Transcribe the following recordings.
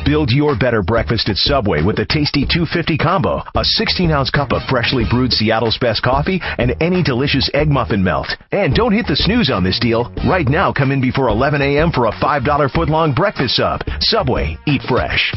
Build your better breakfast at Subway with the tasty 250 combo, a 16-ounce cup of freshly brewed Seattle's best coffee, and any delicious egg muffin melt. And don't hit the snooze on this deal. Right now, come in before 11 a.m. for a $5 foot-long breakfast sub. Subway, eat fresh.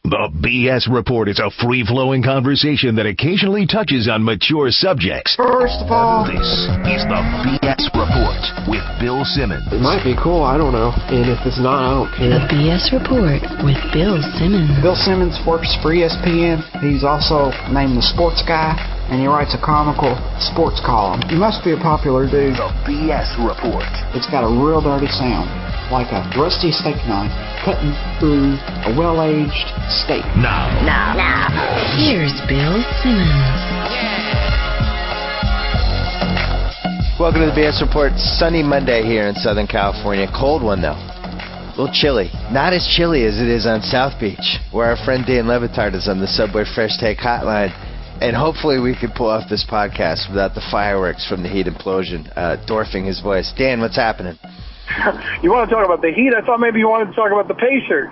The B.S Report is a free-flowing conversation that occasionally touches on mature subjects. First of all, this is the B.S Report with Bill Simmons. It might be cool, I don't know. And if it's not, I don't care. The B.S Report with Bill Simmons. Bill Simmons works for ESPN. He's also named the sports guy, and he writes a comical sports column. He must be a popular dude. The B.S Report. It's got a real dirty sound, like a rusty steak knife cutting through a well-aged steak. Now. Here's Bill Simmons. Welcome to the BS Report. Sunny Monday here in Southern California. Cold one, though. A little chilly. Not as chilly as it is on South Beach, where our friend Dan LeBatard is on the Subway Fresh Take Hotline. And hopefully we can pull off this podcast without the fireworks from the heat implosion dwarfing his voice. Dan, what's happening? You want to talk about the Heat? I thought maybe you wanted to talk about the Pacers.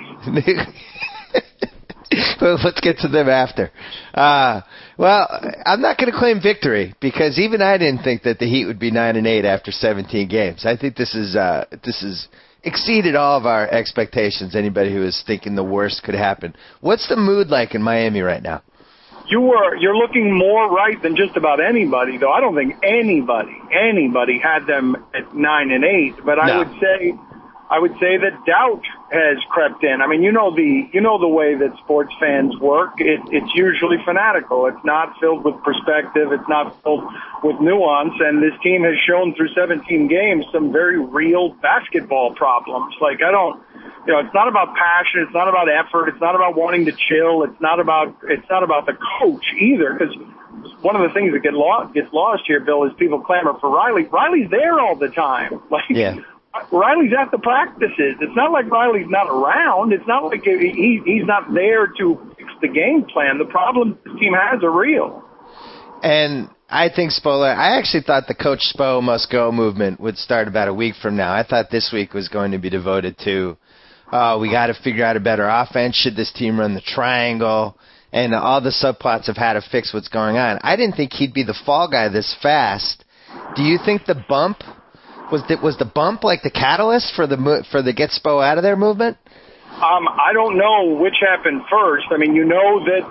Well, let's get to them after. Well, I'm not going to claim victory because even I didn't think that the Heat would be 9-8 after 17 games. I think this is exceeded all of our expectations. Anybody who was thinking the worst could happen. What's the mood like in Miami right now? You're looking more right than just about anybody, though. I don't think anybody had them at 9-8, but No. I would say that doubt has crept in. I mean, you know the way that sports fans work. It's usually fanatical. It's not filled with perspective. It's not filled with nuance. And this team has shown through 17 games some very real basketball problems. Like it's not about passion. It's not about effort. It's not about wanting to chill. It's not about the coach either. Because one of the things that gets lost here, Bill, is people clamor for Riley. Riley's there all the time. Yeah. Riley's at the practices. It's not like Riley's not around. It's not like he's not there to fix the game plan. The problems this team has are real. And I think I actually thought the Coach Spo must go movement would start about a week from now. I thought this week was going to be devoted to, we got to figure out a better offense. Should this team run the triangle? And all the subplots of how to fix what's going on. I didn't think he'd be the fall guy this fast. Do you think the bump was the bump like the catalyst for the get Spo out of there movement? I don't know which happened first. I mean, you know that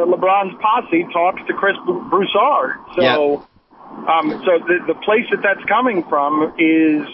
LeBron's posse talks to Chris Broussard. So, so the place that's coming from is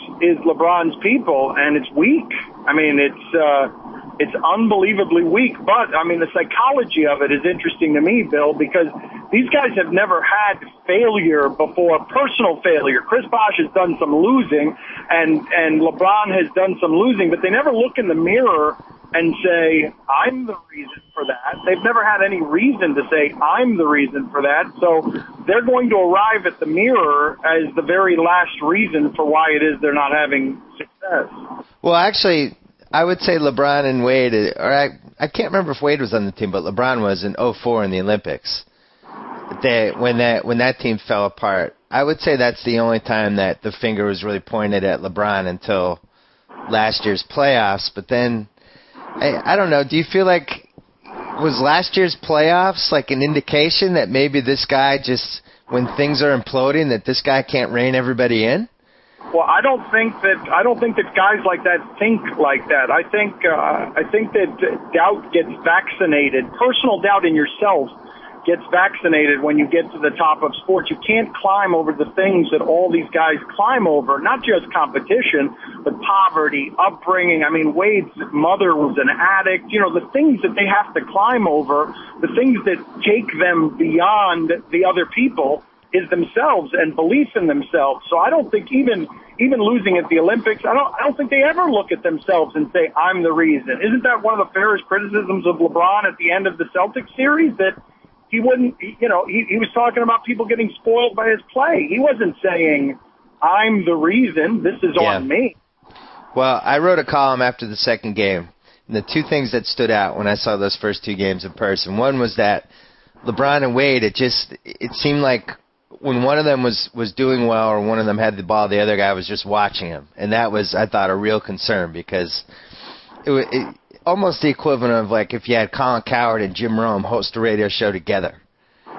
LeBron's people, and it's weak. I mean, it's unbelievably weak. But I mean, the psychology of it is interesting to me, Bill, because these guys have never had failure before, personal failure. Chris Bosh has done some losing, and LeBron has done some losing, but they never look in the mirror and say, I'm the reason for that. They've never had any reason to say, I'm the reason for that. So they're going to arrive at the mirror as the very last reason for why it is they're not having success. Well, actually, I would say LeBron and Wade, or I can't remember if Wade was on the team, but LeBron was in 2004 in the Olympics. When that team fell apart, I would say that's the only time that the finger was really pointed at LeBron until last year's playoffs. But then, I don't know, do you feel like, was last year's playoffs like an indication that maybe this guy just, when things are imploding, that this guy can't rein everybody in? Well, I don't think that guys like that think like that. I think that doubt gets vaccinated. Personal doubt in yourself gets vaccinated when you get to the top of sports. You can't climb over the things that all these guys climb over, not just competition, but poverty, upbringing. I mean, Wade's mother was an addict. You know, the things that they have to climb over, the things that take them beyond the other people is themselves and belief in themselves. So I don't think even losing at the Olympics, I don't think they ever look at themselves and say, I'm the reason. Isn't that one of the fairest criticisms of LeBron at the end of the Celtics series? That he wouldn't, he was talking about people getting spoiled by his play. He wasn't saying, I'm the reason, this is on me. Well, I wrote a column after the second game, and the two things that stood out when I saw those first two games in person, one was that LeBron and Wade, it seemed like when one of them was doing well or one of them had the ball, the other guy was just watching him. And that was, I thought, a real concern because almost the equivalent of like if you had Colin Cowherd and Jim Rome host a radio show together.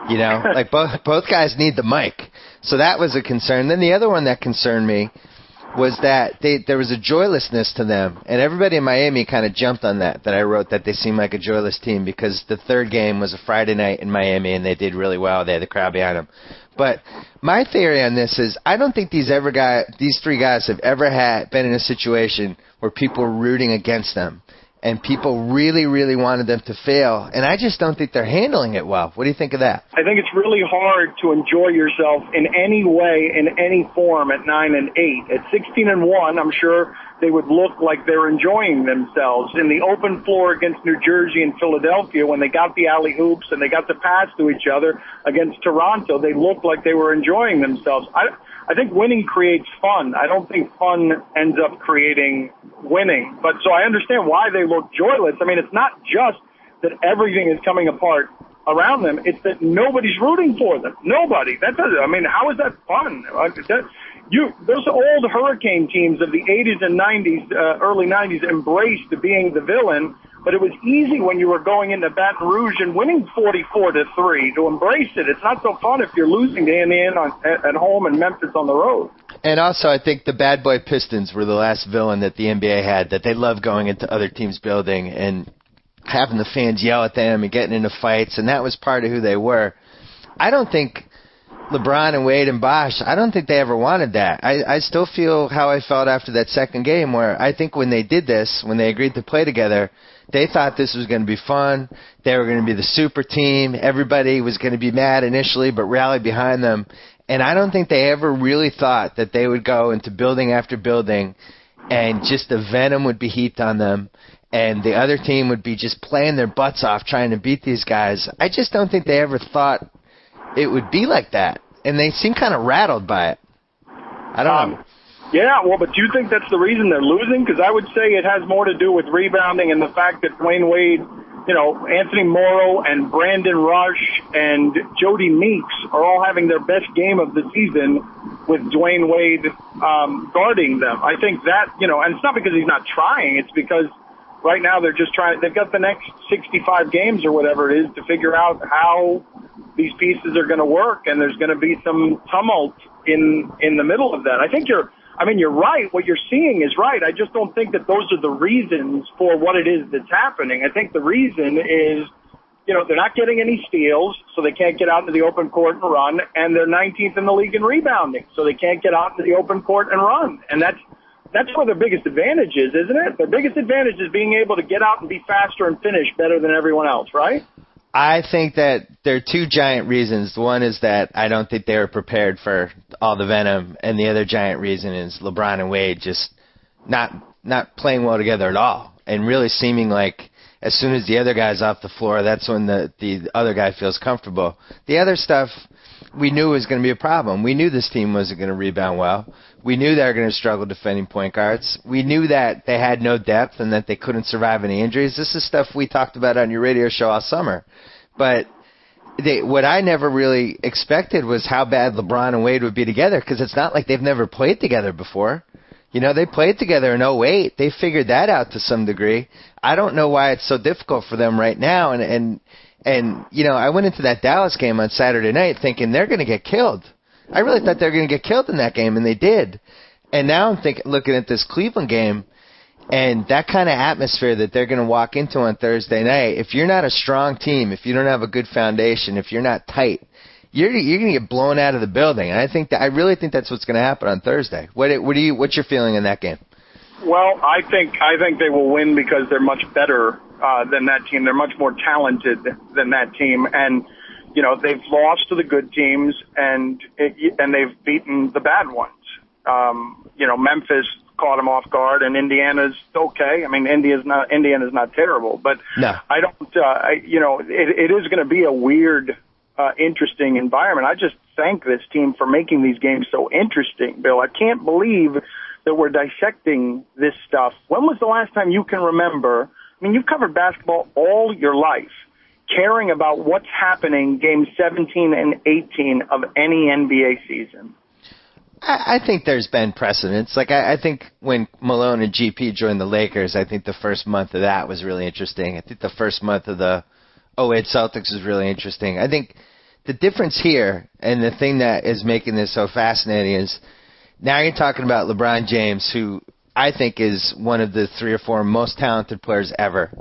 You know, like both guys need the mic. So that was a concern. Then the other one that concerned me was that there was a joylessness to them. And everybody in Miami kind of jumped on that I wrote that they seemed like a joyless team because the third game was a Friday night in Miami and they did really well. They had the crowd behind them. But my theory on this is I don't think these three guys have ever been in a situation where people were rooting against them. And people really, really wanted them to fail. And I just don't think they're handling it well. What do you think of that? I think it's really hard to enjoy yourself in any way, in any form at 9-8. At 16-1, I'm sure they would look like they're enjoying themselves. In the open floor against New Jersey and Philadelphia, when they got the alley-oops and they got the pass to each other against Toronto, they looked like they were enjoying themselves. I think winning creates fun. I don't think fun ends up creating winning. But so I understand why they look joyless. I mean, it's not just that everything is coming apart around them. It's that nobody's rooting for them. Nobody. I mean, how is that fun? Those old Hurricane teams of the 80s and 90s, early 90s embraced being the villain. But it was easy when you were going into Baton Rouge and winning 44-3 to embrace it. It's not so fun if you're losing to Indiana at home and Memphis on the road. And also, I think the bad boy Pistons were the last villain that the NBA had, that they loved going into other teams' building and having the fans yell at them and getting into fights, and that was part of who they were. I don't think LeBron and Wade and Bosh, I don't think they ever wanted that. I still feel how I felt after that second game, where I think when they did this, when they agreed to play together, they thought this was going to be fun. They were going to be the super team. Everybody was going to be mad initially, but rally behind them. And I don't think they ever really thought that they would go into building after building and just the venom would be heaped on them and the other team would be just playing their butts off trying to beat these guys. I just don't think they ever thought it would be like that. And they seem kind of rattled by it. I don't know. Yeah, well, but do you think that's the reason they're losing? Because I would say it has more to do with rebounding and the fact that Dwayne Wade, Anthony Morrow and Brandon Rush and Jody Meeks are all having their best game of the season with Dwayne Wade guarding them. I think that, and it's not because he's not trying. It's because right now they're just trying. They've got the next 65 games or whatever it is to figure out how these pieces are going to work, and there's going to be some tumult in the middle of that. I think you're right. What you're seeing is right. I just don't think that those are the reasons for what it is that's happening. I think the reason is, they're not getting any steals, so they can't get out into the open court and run, and they're 19th in the league in rebounding, so they can't get out into the open court and run. And that's where their biggest advantage is, isn't it? Their biggest advantage is being able to get out and be faster and finish better than everyone else, right? I think that there are two giant reasons. One is that I don't think they were prepared for all the venom, and the other giant reason is LeBron and Wade just not playing well together at all, and really seeming like as soon as the other guy's off the floor, that's when the other guy feels comfortable. The other stuff we knew was going to be a problem. We knew this team wasn't going to rebound well. We knew they were going to struggle defending point guards. We knew that they had no depth and that they couldn't survive any injuries. This is stuff we talked about on your radio show all summer. But what I never really expected was how bad LeBron and Wade would be together, because it's not like they've never played together before. They played together in 2008. They figured that out to some degree. I don't know why it's so difficult for them right now. And I went into that Dallas game on Saturday night thinking they're going to get killed. I really thought they were going to get killed in that game, and they did. And now I'm looking at this Cleveland game, and that kind of atmosphere that they're going to walk into on Thursday night, if you're not a strong team, if you don't have a good foundation, if you're not tight, you're going to get blown out of the building. And I really think that's what's going to happen on Thursday. What's your feeling in that game? Well, I think they will win because they're much better than that team. They're much more talented than that team, and they've lost to the good teams and they've beaten the bad ones. Memphis caught them off guard, and Indiana's okay. I mean, Indiana's not terrible, but no. I don't. It is going to be a weird, interesting environment. I just thank this team for making these games so interesting, Bill. I can't believe that we're dissecting this stuff. When was the last time you can remember? I mean, you've covered basketball all your life, caring about what's happening games 17 and 18 of any NBA season. I think there's been precedents. Like, I think when Malone and GP joined the Lakers, I think the first month of that was really interesting. I think the first month of the '08 Celtics was really interesting. I think the difference here, and the thing that is making this so fascinating, is now you're talking about LeBron James, who I think is one of the 3 or 4 most talented players ever,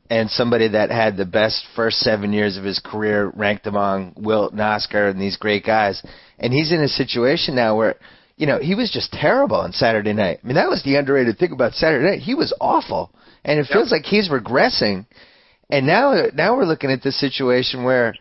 and somebody that had the best first 7 years of his career ranked among Wilt and Oscar and these great guys. And he's in a situation now where, you know, he was just terrible on Saturday night. I mean, that was the underrated thing about Saturday night. He was awful. And it feels like he's regressing. And now we're looking at this situation where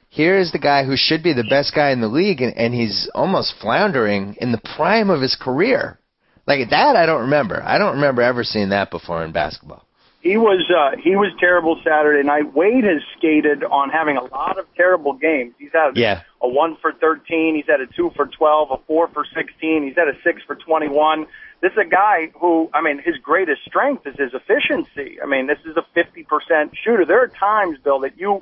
here is the guy who should be the best guy in the league, and he's almost floundering in the prime of his career. Like, that I don't remember. I don't remember ever seeing that before in basketball. He was terrible Saturday night. Wade has skated on having a lot of terrible games. He's had a 1 for 13. He's had a 2 for 12, a 4 for 16. He's had a 6 for 21. This is a guy who, I mean, his greatest strength is his efficiency. I mean, this is a 50% shooter. There are times, Bill, that you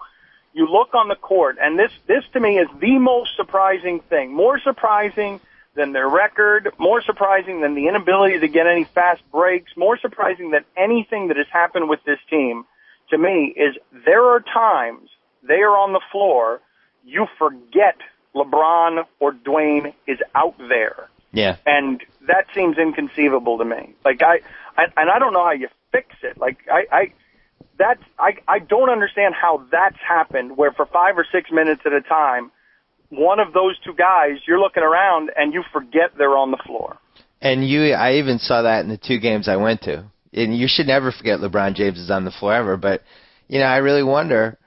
look on the court, and this to me is the most surprising thing. More surprising than their record, more surprising than the inability to get any fast breaks, more surprising than anything that has happened with this team, to me, is there are times they are on the floor, you forget LeBron or Dwayne is out there. Yeah. And that seems inconceivable to me. Like, I don't know how you fix it. Like, I don't understand how that's happened, where for 5 or 6 minutes at a time, one of those two guys, you're looking around and you forget they're on the floor. And I even saw that in the 2 games I went to. And you should never forget LeBron James is on the floor ever. But, you know, I really wonder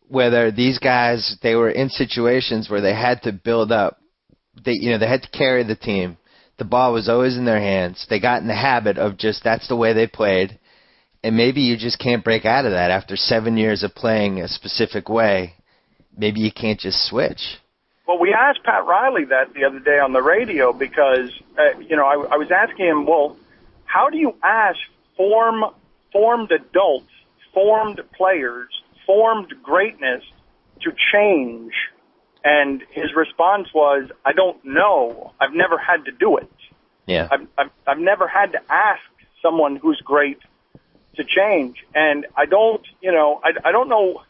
whether these guys, they were in situations where they had to build up. They had to carry the team. The ball was always in their hands. They got in the habit of just, that's the way they played. And maybe you just can't break out of that after 7 years of playing a specific way. Maybe you can't just switch. Well, we asked Pat Riley that the other day on the radio because, I was asking him, well, how do you ask formed adults, formed players, formed greatness to change? And his response was, I don't know. I've never had to do it. Yeah. I've never had to ask someone who's great to change. And I don't know.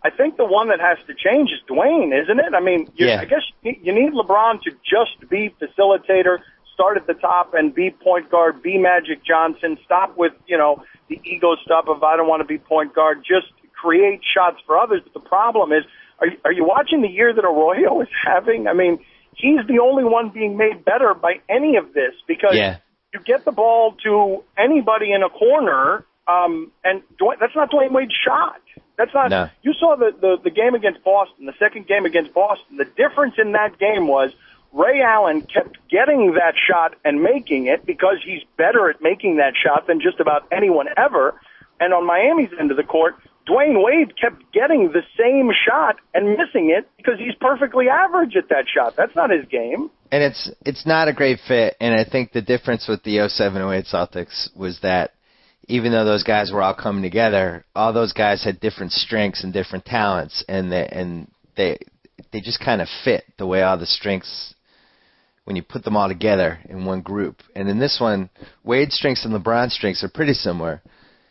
I think the one that has to change is Dwayne, isn't it? I mean, I guess you need LeBron to just be facilitator, start at the top and be point guard, be Magic Johnson, stop with, the ego stuff of I don't want to be point guard, just create shots for others. But the problem is, are you watching the year that Arroyo is having? I mean, he's the only one being made better by any of this because you get the ball to anybody in a corner, and that's not Dwayne Wade's shot. That's not. No. You saw the game against Boston, the second game against Boston. The difference in that game was Ray Allen kept getting that shot and making it because he's better at making that shot than just about anyone ever. And on Miami's end of the court, Dwayne Wade kept getting the same shot and missing it because he's perfectly average at that shot. That's not his game. And it's not a great fit. And I think the difference with the 07-08 Celtics was that even though those guys were all coming together, all those guys had different strengths and different talents, and they just kind of fit the way all the strengths, when you put them all together in one group. And in this one, Wade's strengths and LeBron's strengths are pretty similar.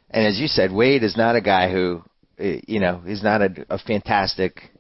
And as you said, Wade is not a guy who, he's not a fantastic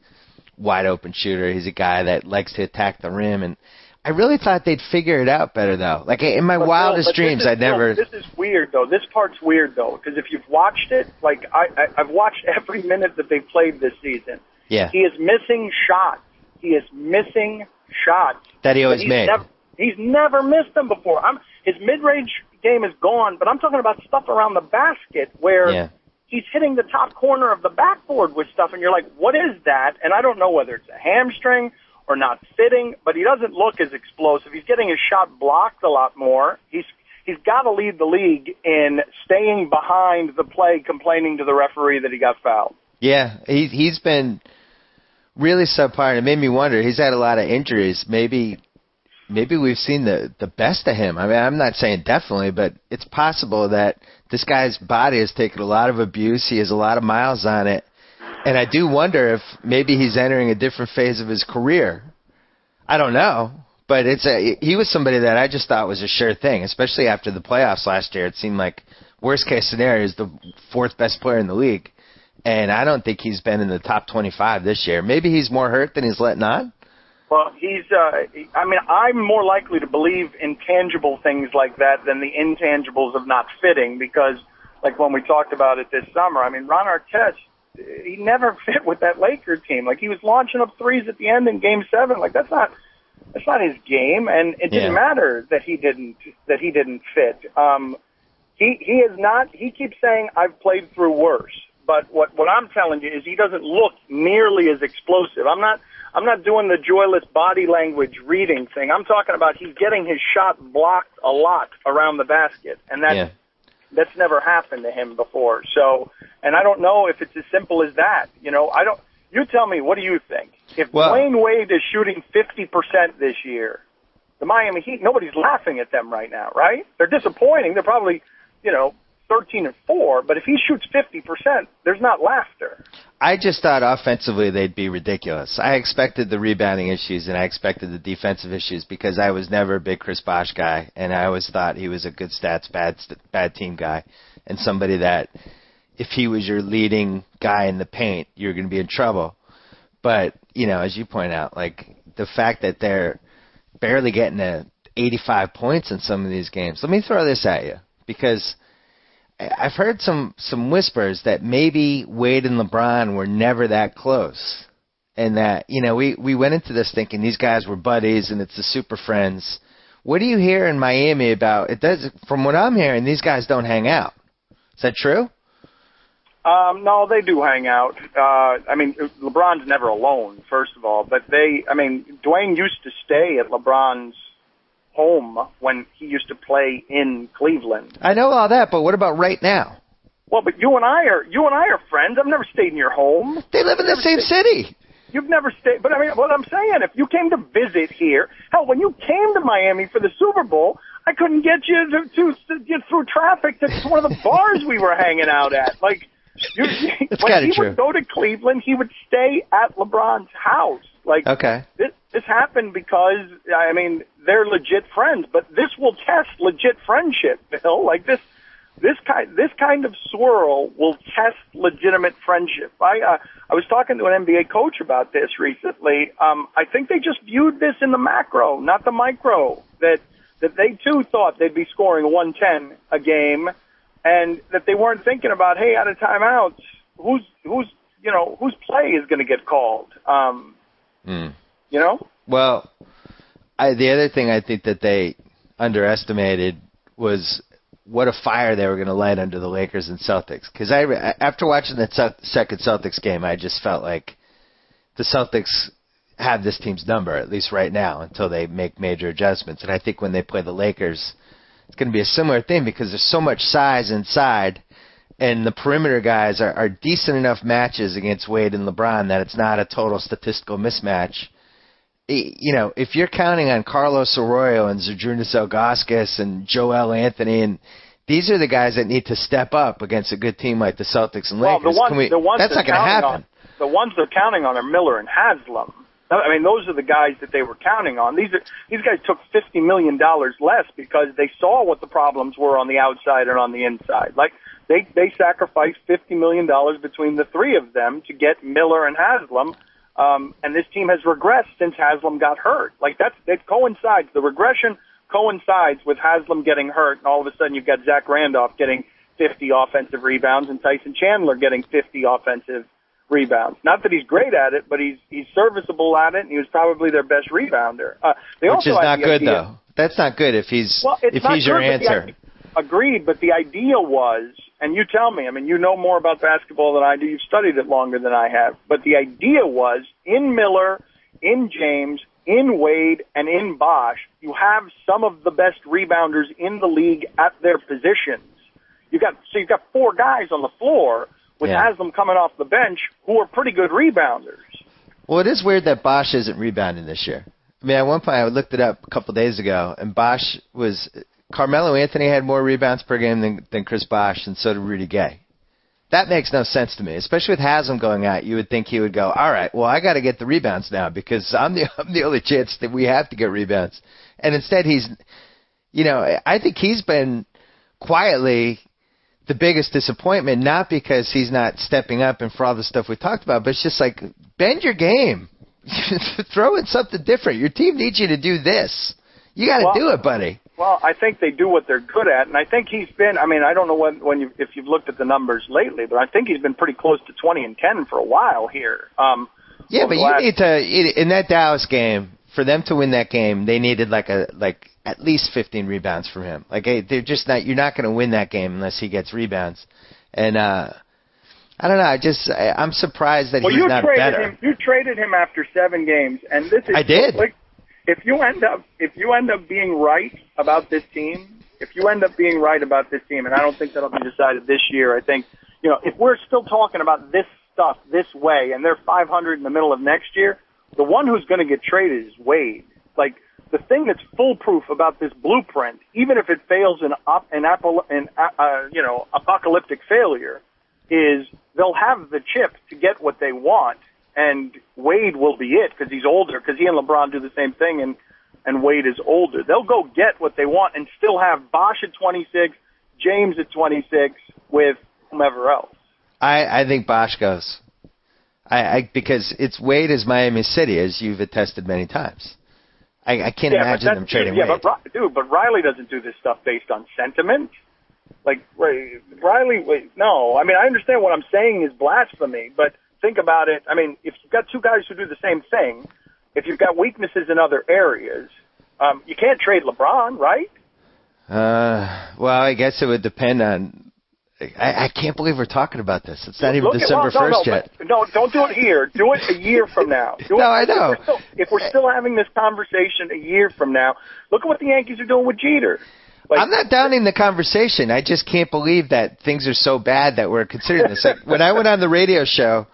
wide open shooter. He's a guy that likes to attack the rim, and I really thought they'd figure it out better, though. Like, in my wildest dreams, I'd never... This is weird, though. This part's weird, though, because if you've watched it, like, I've watched every minute that they've played this season. Yeah. He is missing shots. He is missing shots. That he always made. He's never missed them before. His mid-range game is gone, but I'm talking about stuff around the basket where he's hitting the top corner of the backboard with stuff, and you're like, what is that? And I don't know whether it's a hamstring or not fitting, but he doesn't look as explosive. He's getting his shot blocked a lot more. He's got to lead the league in staying behind the play, complaining to the referee that he got fouled. Yeah, he's been really subpar, and it made me wonder. He's had a lot of injuries. Maybe we've seen the best of him. I mean, I'm not saying definitely, but it's possible that this guy's body has taken a lot of abuse. He has a lot of miles on it. And I do wonder if maybe he's entering a different phase of his career. I don't know, But he was somebody that I just thought was a sure thing, especially after the playoffs last year. It seemed like worst case scenario is the fourth best player in the league. And I don't think he's been in the top 25 this year. Maybe he's more hurt than he's letting on. Well, I'm more likely to believe in tangible things like that than the intangibles of not fitting, because, like when we talked about it this summer, I mean, Ron Artest, he never fit with that Lakers team. Like, he was launching up threes at the end in Game 7. Like, that's not his game, and it didn't matter that he didn't fit. He is not. He keeps saying, I've played through worse. But what I'm telling you is he doesn't look nearly as explosive. I'm not doing the joyless body language reading thing. I'm talking about he's getting his shot blocked a lot around the basket, and that's never happened to him before. So, and I don't know if it's as simple as that. You tell me, what do you think? If Dwayne Wade is shooting 50% this year, the Miami Heat, nobody's laughing at them right now, right? They're disappointing. They're probably, 13-4, but if he shoots 50%, there's not laughter. I just thought offensively they'd be ridiculous. I expected the rebounding issues and I expected the defensive issues because I was never a big Chris Bosh guy, and I always thought he was a good stats, bad team guy, and somebody that if he was your leading guy in the paint, you're going to be in trouble. But, as you point out, like the fact that they're barely getting to 85 points in some of these games. Let me throw this at you, because I've heard some whispers that maybe Wade and LeBron were never that close, and that we went into this thinking these guys were buddies and it's the super friends. What do you hear in Miami about it? From what I'm hearing, these guys don't hang out. Is that true? No, they do hang out. LeBron's never alone, first of all, but Dwayne used to stay at LeBron's home when he used to play in Cleveland. I know all that, but what about right now? Well, but you and I are friends. I've never stayed in your home. They live in the same city. You've never stayed, but what I'm saying, if you came to visit here, hell, when you came to Miami for the Super Bowl, I couldn't get you to get through traffic to one of the bars we were hanging out at. Like, when he would go to Cleveland, he would stay at LeBron's house. Like, okay. This happened because, they're legit friends, but this will test legit friendship, Bill. Like, this kind of swirl will test legitimate friendship. I was talking to an NBA coach about this recently. I think they just viewed this in the macro, not the micro, that they too thought they'd be scoring 110 a game, and that they weren't thinking about, hey, out of timeouts, whose play is going to get called. Well, the other thing I think that they underestimated was what a fire they were going to light under the Lakers and Celtics. Because after watching that second Celtics game, I just felt like the Celtics have this team's number, at least right now, until they make major adjustments. And I think when they play the Lakers, it's going to be a similar thing because there's so much size inside, and the perimeter guys are decent enough matches against Wade and LeBron that it's not a total statistical mismatch. If you're counting on Carlos Arroyo and Zydrunas Ilgauskas and Joel Anthony, and these are the guys that need to step up against a good team like the Celtics and Lakers. That's not going to happen. The ones they're counting on are Miller and Haslam. Those are the guys that they were counting on. These guys took $50 million less because they saw what the problems were on the outside and on the inside. Like, they sacrificed $50 million between the three of them to get Miller and Haslam. And this team has regressed since Haslam got hurt. Like, it coincides. The regression coincides with Haslam getting hurt, and all of a sudden you've got Zach Randolph getting 50 offensive rebounds and Tyson Chandler getting 50 offensive rebounds. Not that he's great at it, but he's serviceable at it, and he was probably their best rebounder. Which is not good, though. That's not good if he's your answer. Agreed, but the idea was, and you tell me, you know more about basketball than I do. You've studied it longer than I have. But the idea was, in Miller, in James, in Wade, and in Bosh, you have some of the best rebounders in the league at their positions. You've got four guys on the floor with Haslam coming off the bench who are pretty good rebounders. Well, it is weird that Bosh isn't rebounding this year. At one point I looked it up a couple days ago, and Carmelo Anthony had more rebounds per game than Chris Bosh, and so did Rudy Gay. That makes no sense to me, especially with Haslam going out. You would think he would go, all right, well, I got to get the rebounds now because I'm the only chance that we have to get rebounds. And instead he's, I think he's been quietly the biggest disappointment, not because he's not stepping up and for all the stuff we talked about, but it's just like, bend your game. Throw in something different. Your team needs you to do this. You got to do it, buddy. Well, I think they do what they're good at, and I think he's been. I mean, I don't know if you've looked at the numbers lately, but I think he's been pretty close to 20 and 10 for a while here. Yeah, but you need to in that Dallas game for them to win that game. They needed like at least 15 rebounds from him. Like they're just not. You're not going to win that game unless he gets rebounds. And I don't know. I'm surprised that he's not better. You traded him after 7 games, and this is. I did. If you end up being right about this team, and I don't think that'll be decided this year. I think, if we're still talking about this stuff this way, and they're 500 in the middle of next year, the one who's going to get traded is Wade. Like the thing that's foolproof about this blueprint, even if it fails in apocalyptic failure, is they'll have the chip to get what they want. And Wade will be it because he's older, because he and LeBron do the same thing, and Wade is older. They'll go get what they want and still have Bosh at 26, James at 26 with whomever else. I think Bosh goes. Because it's Wade is Miami City, as you've attested many times. I can't imagine them trading Wade. But Riley doesn't do this stuff based on sentiment. Like, Riley, no. I mean, I understand what I'm saying is blasphemy, but think about it. I mean, if you've got two guys who do the same thing, if you've got weaknesses in other areas, you can't trade LeBron, right? Well, I guess it would depend on. I can't believe we're talking about this. It's not even December 1st yet. No, don't do it here. Do it a year from now. I know. If we're still having this conversation a year from now, look at what the Yankees are doing with Jeter. I'm not downing the conversation. I just can't believe that things are so bad that we're considering this. When I went on the radio show,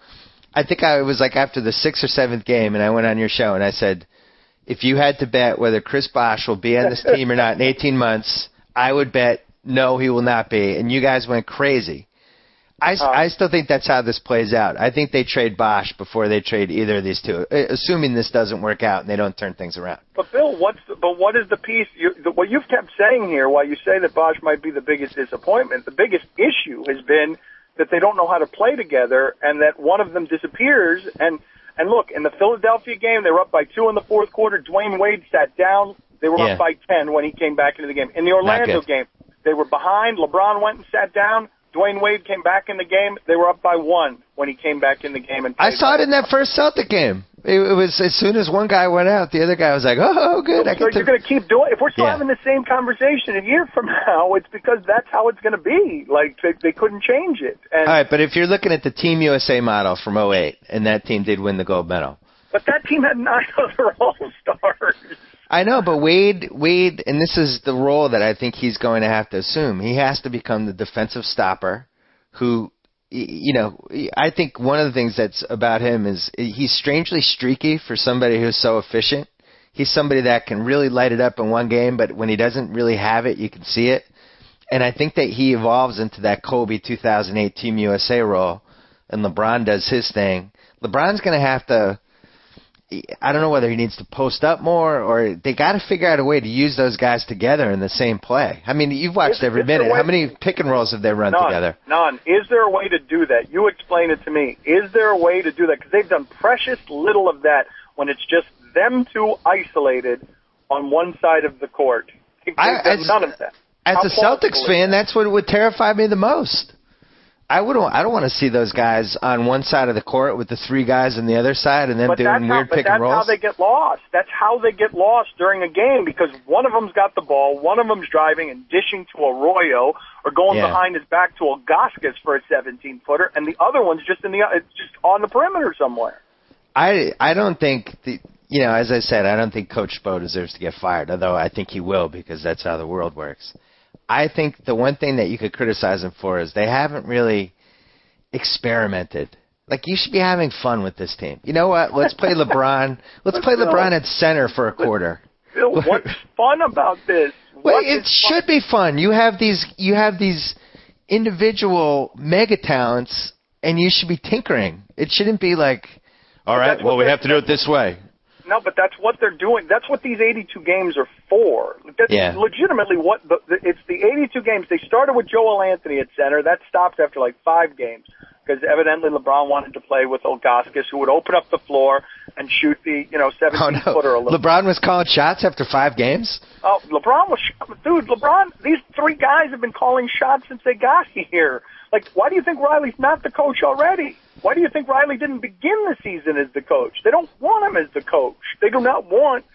I think I was like after the 6th or 7th game, and I went on your show and I said, if you had to bet whether Chris Bosh will be on this team or not in 18 months, I would bet no, he will not be. And you guys went crazy. I still think that's how this plays out. I think they trade Bosh before they trade either of these two, assuming this doesn't work out and they don't turn things around. But Bill, what is the piece? What you've kept saying here, while you say that Bosh might be the biggest disappointment, the biggest issue has been that they don't know how to play together, and that one of them disappears. And look, in the Philadelphia game, they were up by 2 in the fourth quarter. Dwayne Wade sat down. They were up by 10 when he came back into the game. In the Orlando game, they were behind. LeBron went and sat down. Dwayne Wade came back in the game. They were up by 1 when he came back in the game. And I saw it in that first Celtic game. It was as soon as one guy went out, the other guy was like, oh, good. So you're going to keep doing it? If we're still having the same conversation a year from now, it's because that's how it's going to be. Like, they couldn't change it. And, all right, but if you're looking at the Team USA model from 2008, and that team did win the gold medal. But that team had 9 other All-Stars. I know, but Wade, and this is the role that I think he's going to have to assume. He has to become the defensive stopper who, I think one of the things that's about him is he's strangely streaky for somebody who's so efficient. He's somebody that can really light it up in one game, but when he doesn't really have it, you can see it. And I think that he evolves into that Kobe 2008 Team USA role, and LeBron does his thing. LeBron's going to have to, I don't know whether he needs to post up more, or they got to figure out a way to use those guys together in the same play. I mean, you've watched every minute. How many pick and rolls have they run together? None. Is there a way to do that? You explain it to me. Is there a way to do that? Because they've done precious little of that when it's just them two isolated on one side of the court. None of that. As a Celtics fan, that's what would terrify me the most. I don't want to see those guys on one side of the court with the 3 guys on the other side and then doing weird pick and rolls. That's how they get lost. That's how they get lost during a game, because one of them's got the ball, one of them's driving and dishing to Arroyo or going behind his back to Ilgauskas for a 17-footer, and the other one's just just on the perimeter somewhere. I don't think as I said, I don't think Coach Spo deserves to get fired, although I think he will, because that's how the world works. I think the one thing that you could criticize them for is they haven't really experimented. Like, you should be having fun with this team. You know what? Let's play LeBron. Let's play LeBron at center for a quarter. Bill, what's fun about this? Well, it should be fun. You have these individual mega talents, and you should be tinkering. It shouldn't be like, all right, well, we have to do it this way. No, but that's what they're doing. That's what these 82 games are for. That's legitimately what it's the 82 games. They started with Joel Anthony at center. That stopped after like 5 games because evidently LeBron wanted to play with Ilgauskas, who would open up the floor and shoot the 17-footer a little. LeBron was calling shots after 5 games? Oh, LeBron, these 3 guys have been calling shots since they got here. Like, why do you think Riley's not the coach already? Why do you think Riley didn't begin the season as the coach? They don't want him as the coach. They do not want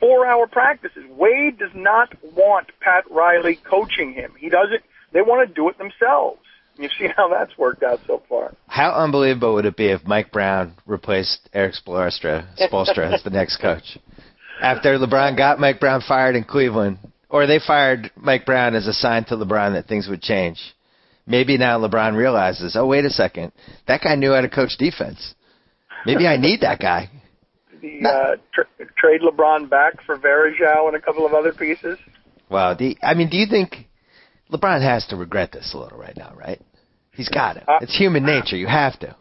4-hour practices. Wade does not want Pat Riley coaching him. He doesn't. They want to do it themselves. You've seen how that's worked out so far. How unbelievable would it be if Mike Brown replaced Eric Spoelstra as the next coach? After LeBron got Mike Brown fired in Cleveland, or they fired Mike Brown as a sign to LeBron that things would change. Maybe now LeBron realizes, oh, wait a second, that guy knew how to coach defense. Maybe I need that guy. Trade LeBron back for Varejao and a couple of other pieces? Well, do you think LeBron has to regret this a little right now, right? He's got it. It's human nature. You have to.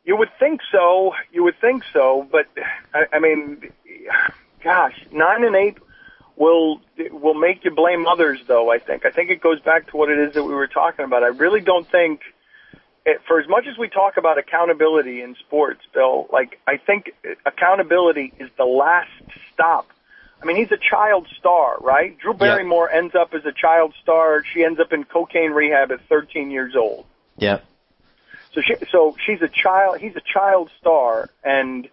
You would think so. But, I mean, gosh, 9-8 will make you blame others, though, I think. I think it goes back to what it is that we were talking about. I really don't think, for as much as we talk about accountability in sports, Bill, like, I think accountability is the last stop. I mean, he's a child star, right? Drew Barrymore ends up as a child star. She ends up in cocaine rehab at 13 years old. Yeah. So she's a child. He's a child star, and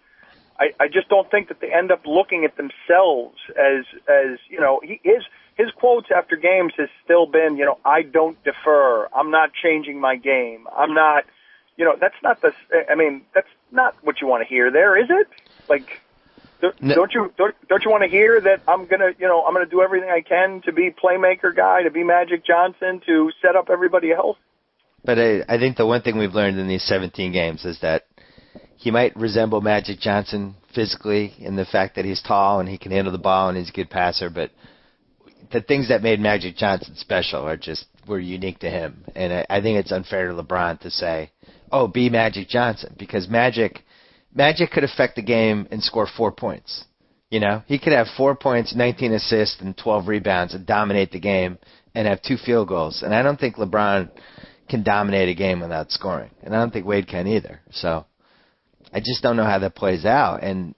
I just don't think that they end up looking at themselves as his quotes after games has still been, I don't defer. I'm not changing my game. I'm not, that's not that's not what you want to hear there, is it? Like, don't you want to hear that I'm going to do everything I can to be playmaker guy, to be Magic Johnson, to set up everybody else? But I think the one thing we've learned in these 17 games is that he might resemble Magic Johnson physically in the fact that he's tall and he can handle the ball and he's a good passer, but the things that made Magic Johnson special were unique to him. And I think it's unfair to LeBron to say, oh, be Magic Johnson, because Magic could affect the game and score 4 points. He could have 4 points, 19 assists, and 12 rebounds and dominate the game and have 2 field goals. And I don't think LeBron can dominate a game without scoring. And I don't think Wade can either. So I just don't know how that plays out. And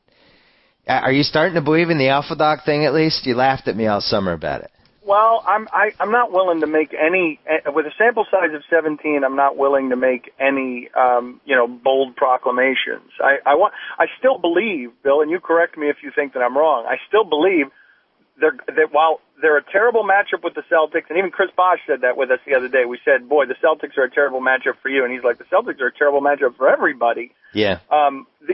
are you starting to believe in the alpha dog thing at least? You laughed at me all summer about it. Well, I'm not willing to make any, with a sample size of 17, I'm not willing to make any, bold proclamations. I still believe, Bill, and you correct me if you think that I'm wrong, I still believe that while they're a terrible matchup with the Celtics, and even Chris Bosh said that with us the other day. We said, boy, the Celtics are a terrible matchup for you. And he's like, the Celtics are a terrible matchup for everybody. Yeah.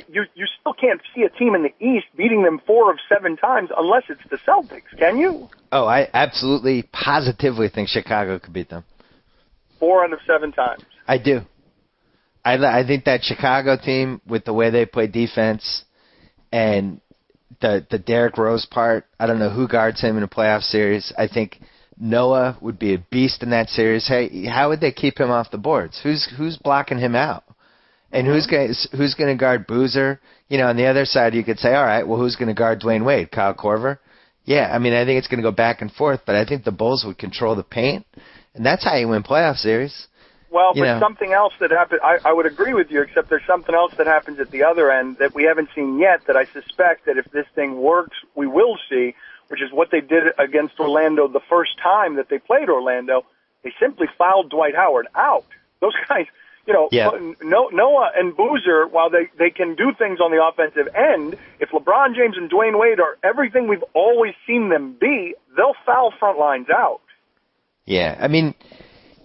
You still can't see a team in the East beating them 4 of 7 times unless it's the Celtics, can you? Oh, I absolutely, positively think Chicago could beat them. 4 out of 7 times. I do. I think that Chicago team, with the way they play defense and the Derrick Rose part, I don't know who guards him in a playoff series. I think Noah would be a beast in that series. Hey, how would they keep him off the boards? Who's blocking him out? And who's going to guard Boozer? On the other side, you could say, all right, well, who's going to guard Dwayne Wade? Kyle Korver? Yeah, I mean, I think it's going to go back and forth, but I think the Bulls would control the paint, and that's how you win playoff series. Well, but something else that happened, I would agree with you, except there's something else that happens at the other end that we haven't seen yet that I suspect that if this thing works, we will see, which is what they did against Orlando the first time that they played Orlando. They simply fouled Dwight Howard out. Those guys, Noah and Boozer, while they can do things on the offensive end, if LeBron James and Dwayne Wade are everything we've always seen them be, they'll foul front lines out. Yeah, I mean,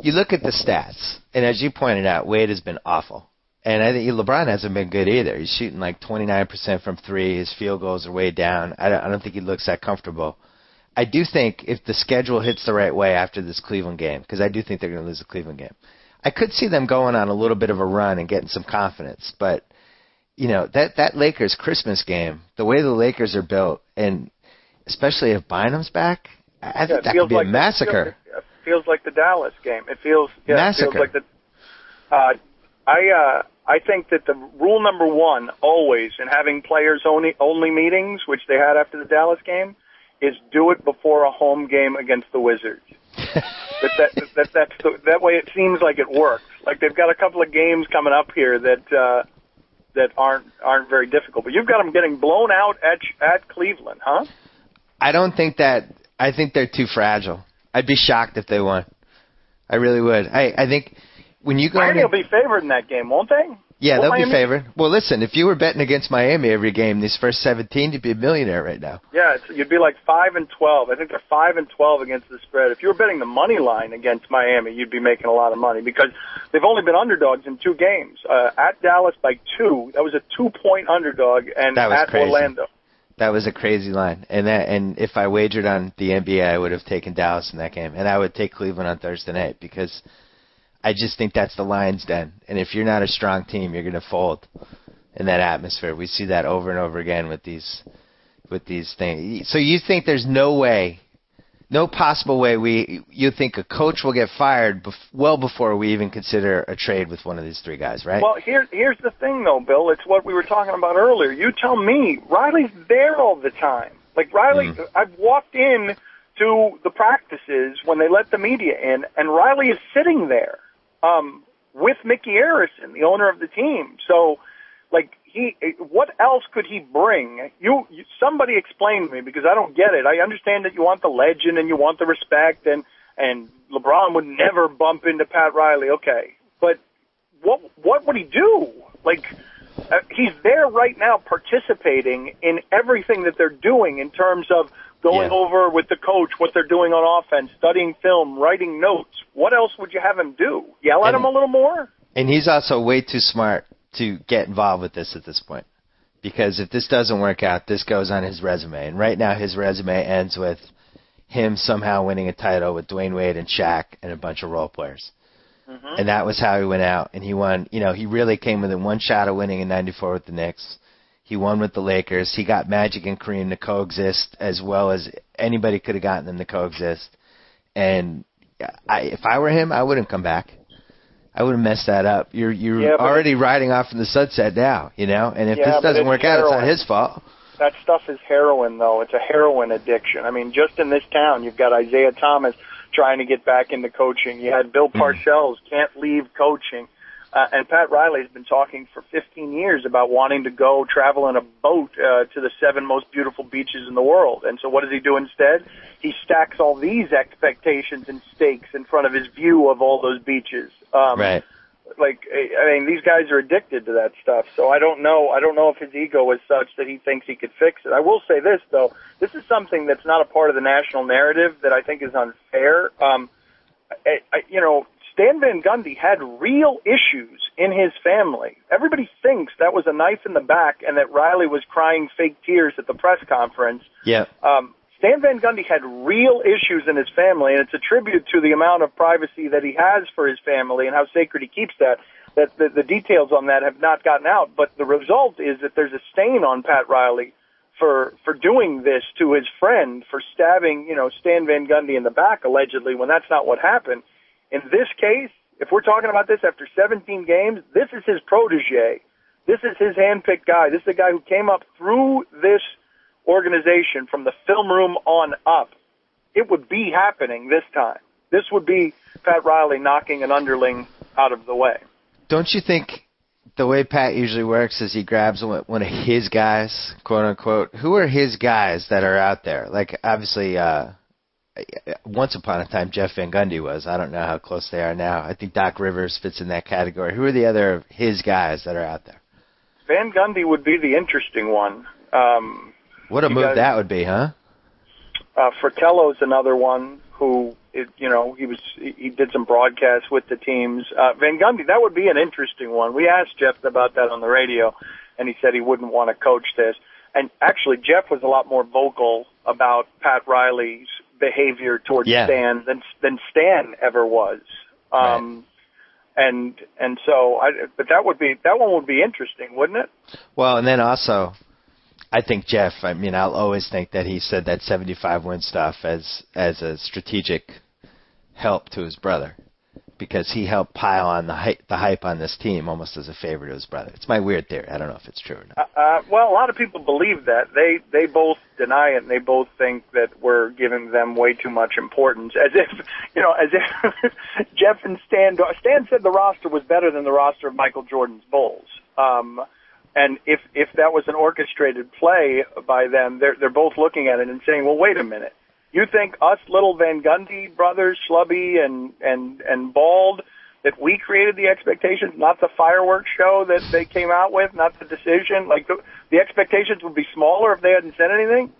you look at the stats, and as you pointed out, Wade has been awful. And I think LeBron hasn't been good either. He's shooting like 29% from 3. His field goals are way down. I don't think he looks that comfortable. I do think if the schedule hits the right way after this Cleveland game, because I do think they're going to lose the Cleveland game, I could see them going on a little bit of a run and getting some confidence. But, that Lakers Christmas game, the way the Lakers are built, and especially if Bynum's back, I think that could be a massacre. feels like the Dallas game. It feels Massacre. It feels like the. I think that the rule number one always in having players only meetings, which they had after the Dallas game, is do it before a home game against the Wizards. That way it seems like it works. Like they've got a couple of games coming up here that aren't very difficult. But you've got them getting blown out at Cleveland, huh? I don't think that. I think they're too fragile. I'd be shocked if they won. I really would. I think when you go, Miami will be favored in that game, won't they? Yeah, they'll Miami be favored. Well, listen, if you were betting against Miami every game, these first 17, you'd be a millionaire right now. Yeah, you'd be like 5-12. I think they're 5-12 against the spread. If you were betting the money line against Miami, you'd be making a lot of money because they've only been underdogs in 2 games. At Dallas by 2, that was a 2-point underdog, and at crazy. Orlando. That was a crazy line. And if I wagered on the NBA, I would have taken Dallas in that game, and I would take Cleveland on Thursday night because I just think that's the lion's den. And if you're not a strong team, you're going to fold in that atmosphere. We see that over and over again with these things. So you think there's no possible way you think a coach will get fired well before we even consider a trade with one of these 3 guys, right? Well, here's the thing, though, Bill. It's what we were talking about earlier. You tell me. Riley's there all the time. Like, Riley, I've walked in to the practices when they let the media in, and Riley is sitting there. With Mickey Arison, the owner of the team. So, like, what else could he bring? Somebody explain to me because I don't get it. I understand that you want the legend and you want the respect, and LeBron would never bump into Pat Riley. Okay, but what would he do? Like, he's there right now participating in everything that they're doing in terms of going over with the coach what they're doing on offense, studying film, writing notes. What else would you have him do? Yell at him a little more? And he's also way too smart to get involved with this at this point. Because if this doesn't work out, this goes on his resume. And right now his resume ends with him somehow winning a title with Dwayne Wade and Shaq and a bunch of role players. Mm-hmm. And that was how he went out. And he won. You know, he really came within one shot of winning in '94 with the Knicks. He won with the Lakers. He got Magic and Kareem to coexist as well as anybody could have gotten them to coexist. And if I were him, I wouldn't come back. I would have messed that up. You're already riding off in the sunset now, you know? And if this doesn't work out, it's not his fault. That stuff is heroin, though. It's a heroin addiction. I mean, just in this town, you've got Isaiah Thomas trying to get back into coaching. You had Bill Parcells, can't leave coaching. And Pat Riley's been talking for 15 years about wanting to go travel in a boat to the 7 most beautiful beaches in the world. And so what does he do instead? He stacks all these expectations and stakes in front of his view of all those beaches. Right. Like, I mean, these guys are addicted to that stuff. So I don't know if his ego is such that he thinks he could fix it. I will say this, though. This is something that's not a part of the national narrative that I think is unfair. Stan Van Gundy had real issues in his family. Everybody thinks that was a knife in the back and that Riley was crying fake tears at the press conference. Yeah. Stan Van Gundy had real issues in his family, and it's a tribute to the amount of privacy that he has for his family and how sacred he keeps that the details on that have not gotten out. But the result is that there's a stain on Pat Riley for doing this to his friend, for stabbing, Stan Van Gundy in the back, allegedly, when that's not what happened. In this case, if we're talking about this after 17 games, this is his protege. This is his handpicked guy. This is the guy who came up through this organization from the film room on up. It would be happening this time. This would be Pat Riley knocking an underling out of the way. Don't you think the way Pat usually works is he grabs one of his guys, quote unquote? Who are his guys that are out there? Like, obviously, once upon a time, Jeff Van Gundy was. I don't know how close they are now. I think Doc Rivers fits in that category. Who are the other of his guys that are out there? Van Gundy would be the interesting one. What a move that would be, huh? Fratello's another one who, he did some broadcasts with the teams. Van Gundy, that would be an interesting one. We asked Jeff about that on the radio, and he said he wouldn't want to coach this. And actually, Jeff was a lot more vocal about Pat Riley's behavior towards Stan than Stan ever was. Right. And so, but that one would be interesting, wouldn't it? Well, and then also, I think Jeff, I'll always think that he said that 75 win stuff as a strategic help to his brother because he helped pile on the hype on this team almost as a favor to his brother. It's my weird theory. I don't know if it's true or not. Well, a lot of people believe that. They both deny it, and they both think that we're giving them way too much importance, as if Jeff and Stan said the roster was better than the roster of Michael Jordan's Bulls. And if that was an orchestrated play by them, they're both looking at it and saying, well, wait a minute. You think us little Van Gundy brothers, Schlubby and Bald, that we created the expectations, not the fireworks show that they came out with, not the decision? Like the expectations would be smaller if they hadn't said anything?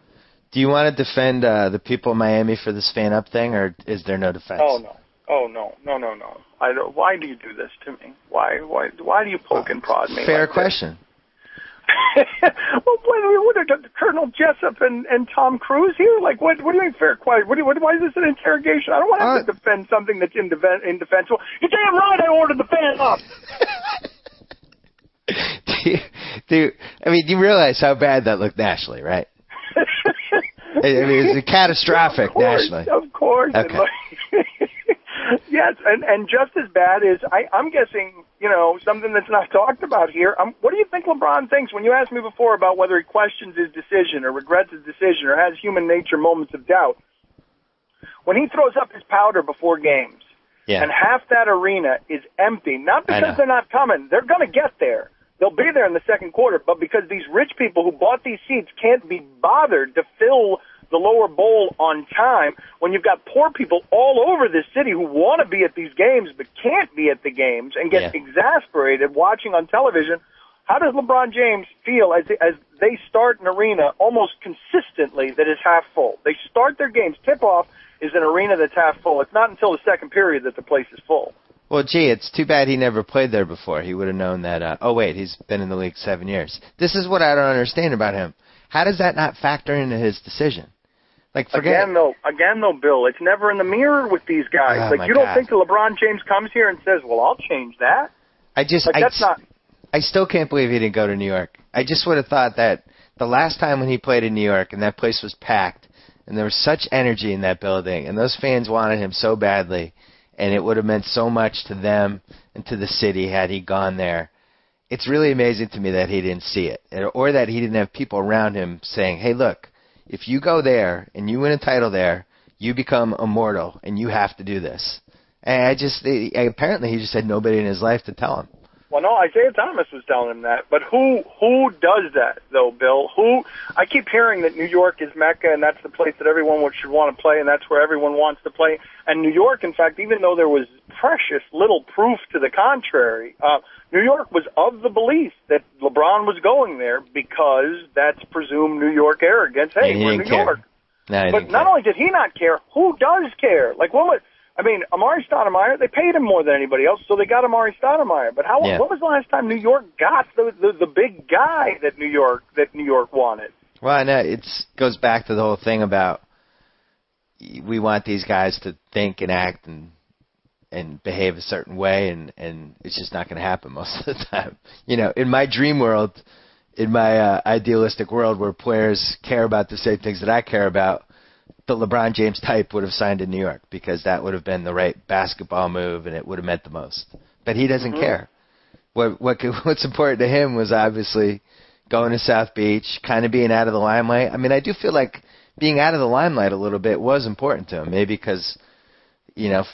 Do you want to defend the people in Miami for this fan up thing, or is there no defense? Oh, no. Why do you do this to me? Why do you poke and prod me? Fair like question. Well, what are Colonel Jessup and Tom Cruise here? Like, what do you mean fair question? Why is this an interrogation? I don't want to have to defend something that's indefensible. You're damn right I ordered the fan up. I mean, you realize how bad that looked nationally, right? I mean, it's catastrophic nationally. Of course. Okay. Yes, and just as bad is, I'm guessing, something that's not talked about here. What do you think LeBron thinks? When you asked me before about whether he questions his decision or regrets his decision or has human nature moments of doubt, when he throws up his powder before games and half that arena is empty, not because they're not coming, they're going to get there. They'll be there in the second quarter, but because these rich people who bought these seats can't be bothered to fill the lower bowl on time, when you've got poor people all over this city who want to be at these games but can't be at the games and get exasperated watching on television, how does LeBron James feel as they start an arena almost consistently that is half full? They start their games, tip-off is an arena that's half full. It's not until the second period that the place is full. Well, gee, it's too bad he never played there before. He would have known that, he's been in the league 7 years. This is what I don't understand about him. How does that not factor into his decision? Like, again though, Bill, it's never in the mirror with these guys. You don't think that LeBron James comes here and says, well, I'll change that? I still can't believe he didn't go to New York. I just would have thought that the last time when he played in New York and that place was packed and there was such energy in that building and those fans wanted him so badly and it would have meant so much to them and to the city had he gone there. It's really amazing to me that he didn't see it or that he didn't have people around him saying, hey, look, if you go there and you win a title there, you become immortal and you have to do this. And apparently he just had nobody in his life to tell him. Well, no, Isaiah Thomas was telling him that. But who does that, though, Bill? I keep hearing that New York is Mecca and that's the place that everyone should want to play and that's where everyone wants to play. And New York, in fact, even though there was precious little proof to the contrary, New York was of the belief that LeBron was going there because that's presumed New York arrogance. Hey, we're New York. No, but not only did he not care, who does care? Like, Amari Stoudemire, they paid him more than anybody else, so they got Amari Stoudemire. But when was the last time New York got the big guy that New York wanted? Well, I know it goes back to the whole thing about we want these guys to think and act and behave a certain way, and it's just not going to happen most of the time. In my dream world, in my idealistic world where players care about the same things that I care about, the LeBron James type would have signed in New York because that would have been the right basketball move and it would have meant the most. But he doesn't care. What's important to him was obviously going to South Beach, kind of being out of the limelight. I mean, I do feel like being out of the limelight a little bit was important to him, maybe because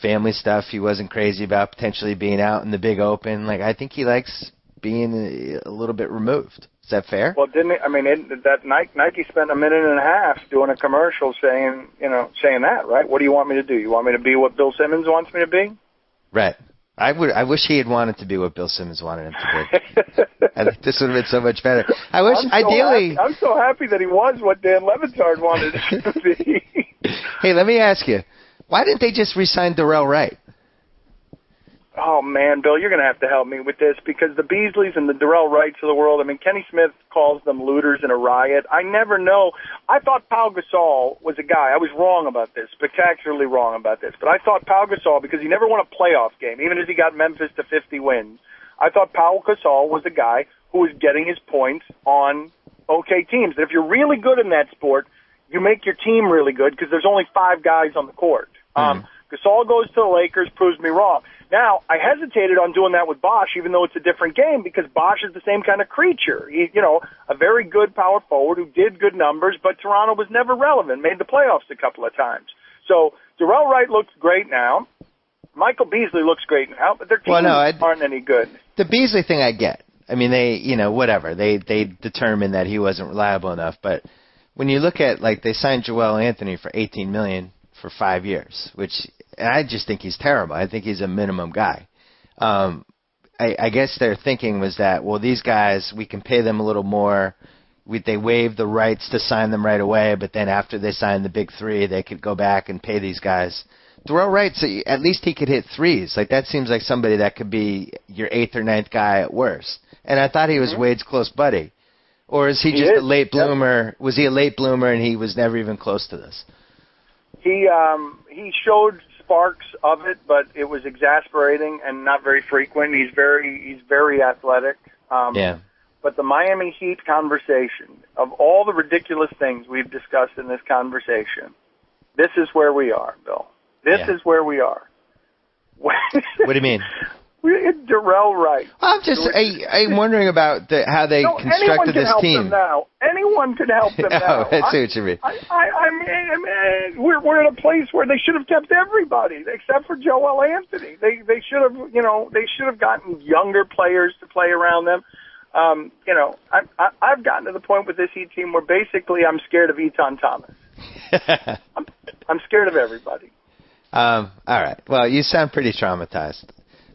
family stuff he wasn't crazy about, potentially being out in the big open. Like, I think he likes being a little bit removed. Is that fair? Well, that Nike spent a minute and a half doing a commercial saying that, right? What do you want me to do? You want me to be what Bill Simmons wants me to be? Right. I wish he had wanted to be what Bill Simmons wanted him to be. I think this would have been so much better. I'm so happy that he was what Dan LeBatard wanted him to be. Hey, let me ask you, why didn't they just re-sign Darrell Wright? Oh, man, Bill, you're going to have to help me with this because the Beasleys and the Darrell Wrights of the world, Kenny Smith calls them looters in a riot. I never know. I thought Pau Gasol was a guy. I was wrong about this, spectacularly wrong about this. But I thought Pau Gasol, because he never won a playoff game, even as he got Memphis to 50 wins, I thought Pau Gasol was a guy who was getting his points on okay teams. That if you're really good in that sport, you make your team really good because there's only 5 guys on the court. Gasol goes to the Lakers, proves me wrong. Now, I hesitated on doing that with Bosch, even though it's a different game, because Bosch is the same kind of creature. He, a very good power forward who did good numbers, but Toronto was never relevant, made the playoffs a couple of times. So Darrell Wright looks great now. Michael Beasley looks great now, but their teams aren't any good. The Beasley thing I get. I mean, whatever. They determined that he wasn't reliable enough. But when you look at, they signed Joel Anthony for $18 million for 5 years, and I just think he's terrible. I think he's a minimum guy. I guess their thinking was that, well, these guys, we can pay them a little more. They waived the rights to sign them right away, but then after they signed the big three, they could go back and pay these guys. Darrell Wright, so at least he could hit threes. That seems like somebody that could be your 8th or 9th guy at worst. And I thought he was Wade's close buddy. Or is he just a late bloomer? Yep. Was he a late bloomer and he was never even close to this? He showed sparks of it, but it was exasperating and not very frequent. He's very athletic. But the Miami Heat conversation, of all the ridiculous things we've discussed in this conversation, this is where we are, Bill. This is where we are. What do you mean? Darrell Wright. I'm wondering about how they constructed this team. Anyone can help them now. I see what you mean. I mean, we're in a place where they should have kept everybody except for Joel Anthony. They should have gotten younger players to play around them. I've gotten to the point with this Heat team where basically I'm scared of Eton Thomas. I'm scared of everybody. All right. Well, you sound pretty traumatized.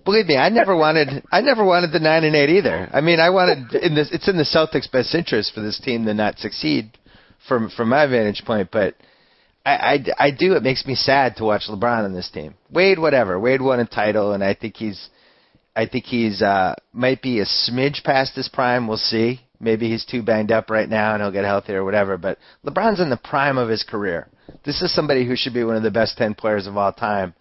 Believe me, I never wanted the 9-8 either. I mean, it's in the Celtics' best interest for this team to not succeed from my vantage point, but I do. It makes me sad to watch LeBron on this team. Wade, whatever. Wade won a title, and I think he's might be a smidge past his prime. We'll see. Maybe he's too banged up right now and he'll get healthy or whatever, but LeBron's in the prime of his career. This is somebody who should be one of the best 10 players of all time,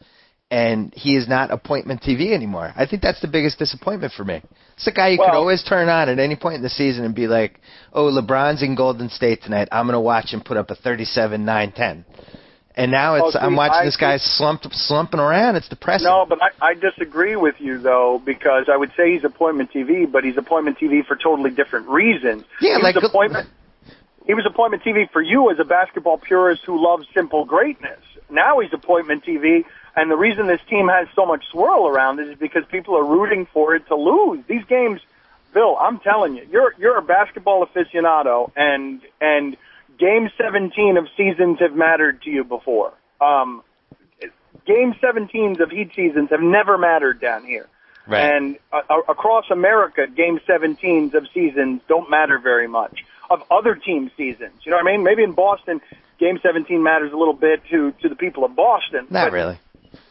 and he is not appointment TV anymore. I think that's the biggest disappointment for me. It's a guy you could always turn on at any point in the season and be like, oh, LeBron's in Golden State tonight. I'm going to watch him put up a 37, 9, 10. And now I'm watching this guy slumping around. It's depressing. No, but I disagree with you, though, because I would say he's appointment TV, but he's appointment TV for totally different reasons. Yeah, he was appointment TV for you as a basketball purist who loves simple greatness. Now he's appointment TV, and the reason this team has so much swirl around it is because people are rooting for it to lose. These games, Bill, I'm telling you, you're a basketball aficionado, and Game 17 of seasons have mattered to you before. Game 17s of Heat seasons have never mattered down here. Right. And across America, Game 17s of seasons don't matter very much. Of other team seasons, you know what I mean? Maybe in Boston, Game 17 matters a little bit to the people of Boston. Not really.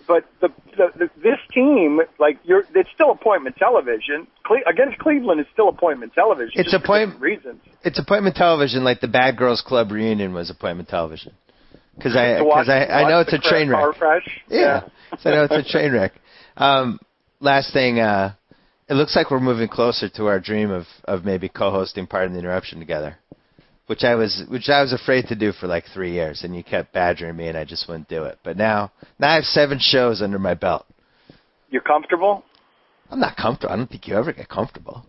But this team, it's still appointment television. Against Cleveland, it's still appointment television. It's appointment reasons. It's appointment television, like the Bad Girls Club reunion was appointment television. Because I know it's a train wreck. Car crash. Yeah, so I know it's a train wreck. Last thing, it looks like we're moving closer to our dream of maybe co-hosting Pardon the Interruption together. Which I was afraid to do for 3 years, and you kept badgering me, and I just wouldn't do it. But now I have 7 shows under my belt. You're comfortable? I'm not comfortable. I don't think you ever get comfortable.